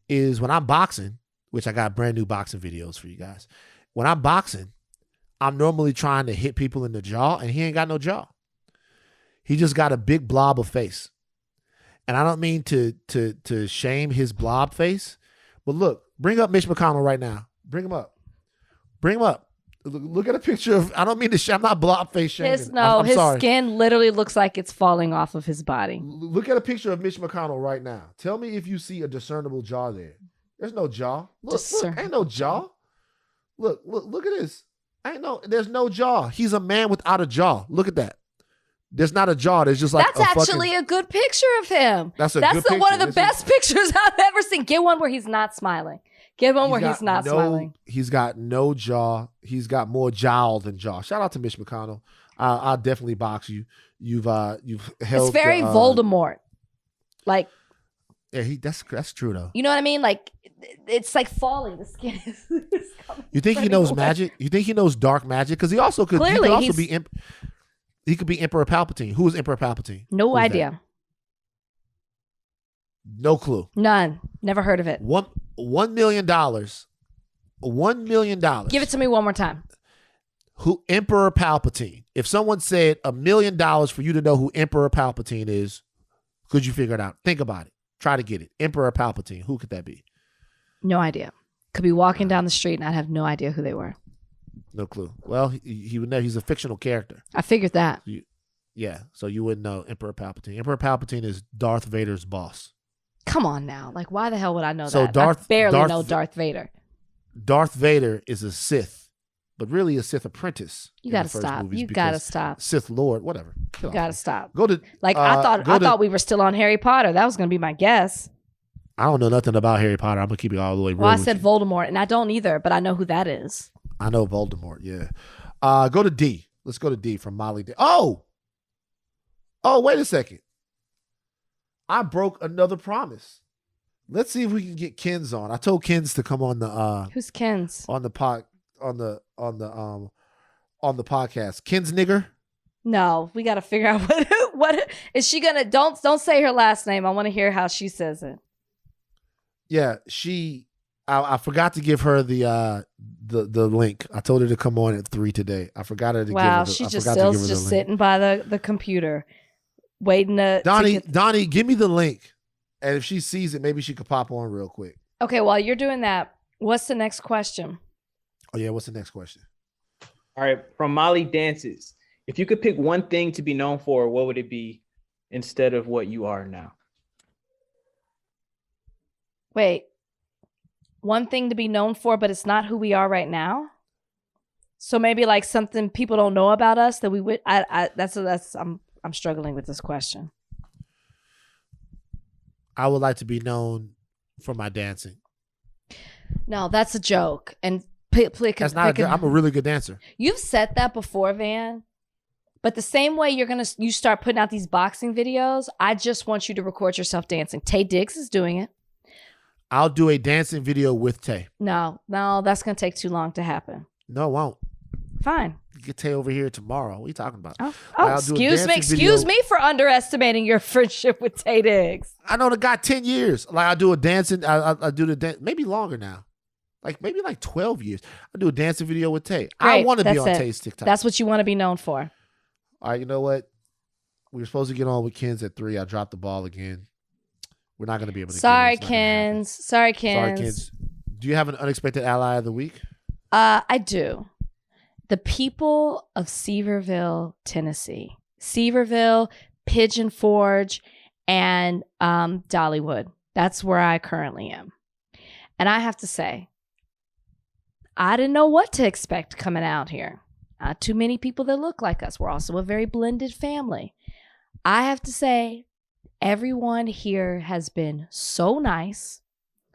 is when I'm boxing, which I got brand new boxing videos for you guys. When I'm boxing, I'm normally trying to hit people in the jaw, and he ain't got no jaw. He just got a big blob of face. And I don't mean to shame his blob face, but look, bring up Mitch McConnell right now. Bring him up. Look at a picture of, I don't mean to I'm not blob face shaming. His skin literally looks like it's falling off of his body. Look at a picture of Mitch McConnell right now. Tell me if you see a discernible jaw there. There's no jaw. Look, ain't no jaw. Look at this. There's no jaw. He's a man without a jaw. Look at that. There's not a jaw. There's just like That's actually a good picture of him. That's a That's good one of the picture. best pictures I've ever seen. Get one where he's not smiling. Get one where he's not smiling. He's got no jaw. He's got more jowl than jaw. Shout out to Mitch McConnell. I'll definitely box you. You've held. It's very Voldemort. Like, yeah, that's true though. you know what I mean? Like, it's like falling. The skin is coming. You think he knows magic? You think he knows dark magic? Because he also could. Clearly, he could also he's- be. He could be Emperor Palpatine. Who is Emperor Palpatine? No Who's idea. that? No clue. None. Never heard of it. $1 million. $1 million. Give it to me one more time. Who Emperor Palpatine? If someone said $1 million for you to know who Emperor Palpatine is, could you figure it out? Think about it. Try to get it. Emperor Palpatine. Who could that be? No idea. Could be walking down the street and I'd have no idea who they were. No clue. Well, he would know. He's a fictional character. I figured that. Yeah, so you wouldn't know Emperor Palpatine. Emperor Palpatine is Darth Vader's boss. Come on now. Like, why the hell would I know So that? I barely know Darth Vader. Darth Vader is a Sith, but really a Sith apprentice. You got to stop. You got to stop. Sith Lord, whatever. You got to stop. Go to Like, I thought we were still on Harry Potter. That was going to be my guess. I don't know nothing about Harry Potter. I'm gonna keep it all the way real. Well, I with said you. Voldemort, and I don't either, but I know who that is. I know Voldemort. Yeah. Go to D. Let's go to D from Molly. Oh, wait a second. I broke another promise. Let's see if we can get Ken's on. I told Ken's to come on the Who's Ken's? on the podcast. Ken's nigger. No, we got to figure out what is she gonna. Don't say her last name. I want to hear how she says it. Yeah, I forgot to give her the link. I told her to come on at 3 today. I forgot her to give her Wow, the, she I just forgot to give still her just the link. sitting by the computer, waiting to. Donnie, give me the link. And if she sees it, maybe she could pop on real quick. Okay, while you're doing that, what's the next question? Oh yeah, what's the next question? All right, from Molly Dances. If you could pick one thing to be known for, what would it be instead of what you are now? Wait, one thing to be known for, but it's not who we are right now. So maybe like something people don't know about us that we would. I'm struggling with this question. I would like to be known for my dancing. No, that's a joke. And That's not. I'm a really good dancer. You've said that before, Van. But the same way you start putting out these boxing videos, I just want you to record yourself dancing. Tay Diggs is doing it. I'll do a dancing video with Tay. No, that's gonna take too long to happen. No, it won't. Fine. Get Tay over here tomorrow. What are you talking about? Excuse me for underestimating your friendship with Tay Diggs. I know the guy 10 years. Like I do a dancing. I do the dance. Maybe longer now. Maybe 12 years. I do a dancing video with Tay. I want to be on Tay's TikTok. That's what you want to be known for. All right, you know what? We were supposed to get on with Ken's at 3. I dropped the ball again. We're not going to be able to. Sorry, Kens. Sorry, Kens. Do you have an unexpected ally of the week? I do. The people of Seaverville, Tennessee. Seaverville, Pigeon Forge, and Dollywood. That's where I currently am. And I have to say, I didn't know what to expect coming out here. Not too many people that look like us. We're also a very blended family. I have to say, everyone here has been so nice,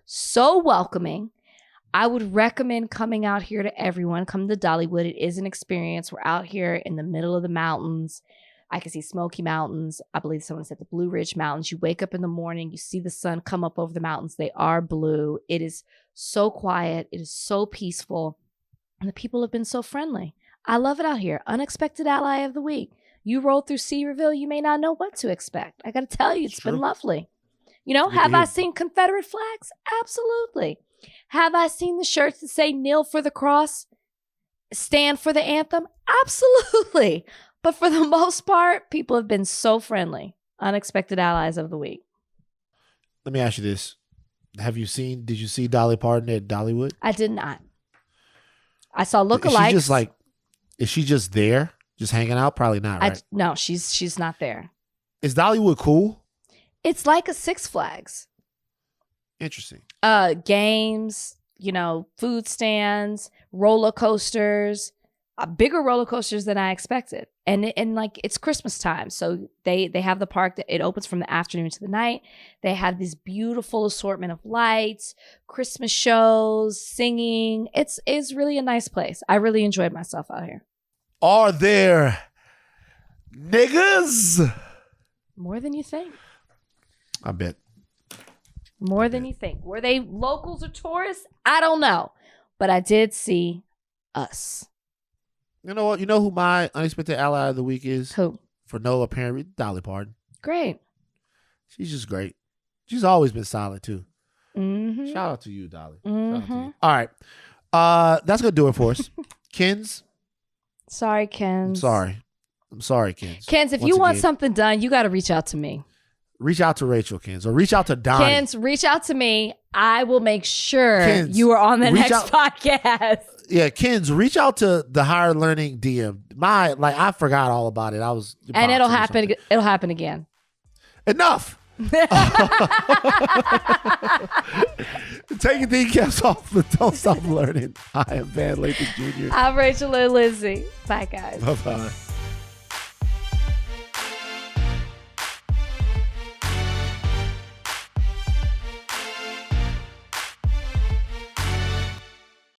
so welcoming. I would recommend coming out here to everyone. Come to Dollywood. It is an experience. We're out here in the middle of the mountains. I can see Smoky Mountains. I believe someone said the Blue Ridge Mountains. You wake up in the morning, you see the sun come up over the mountains. They are blue. It is so quiet. It is so peaceful. And the people have been so friendly. I love it out here. Unexpected ally of the week. You roll through Seaverville, you may not know what to expect. I got to tell you, it's been lovely. Have I seen Confederate flags? Absolutely. Have I seen the shirts that say kneel for the cross, stand for the anthem? Absolutely. But for the most part, people have been so friendly. Unexpected allies of the week. Let me ask you this. Did you see Dolly Parton at Dollywood? I did not. I saw lookalikes. Is she just there? Just hanging out? Probably not, right? No, she's not there. Is Dollywood cool? It's like a Six Flags. Interesting. Games, food stands, roller coasters, bigger roller coasters than I expected. And like it's Christmas time. So they have the park that it opens from the afternoon to the night. They have this beautiful assortment of lights, Christmas shows, singing. It's really a nice place. I really enjoyed myself out here. Are there niggas? More than you think. I bet. More than you think. Were they locals or tourists? I don't know. But I did see us. You know what? You know who my unexpected ally of the week is? Who? For no apparent reason, Dolly Parton. Great. She's just great. She's always been solid too. Mm-hmm. Shout out to you, Dolly. Mm-hmm. Shout out to you. All right. That's gonna do it for us. Kens. Sorry, Kens. I'm sorry, Kens. Kens, if Once you want again, something done, you got to reach out to me. reach out to Rachel, Kens, or reach out to Donnie. Kens, reach out to me. I will make sure Kens, you are on the reach next podcast. Yeah, Kens, reach out to the higher learning DM. I forgot all about it. I was, And it'll happen. It'll happen again. Enough. Taking the caps off, but don't stop learning. I am Van Lathan Jr. I'm Rachel Lindsay. Bye, guys. Bye bye.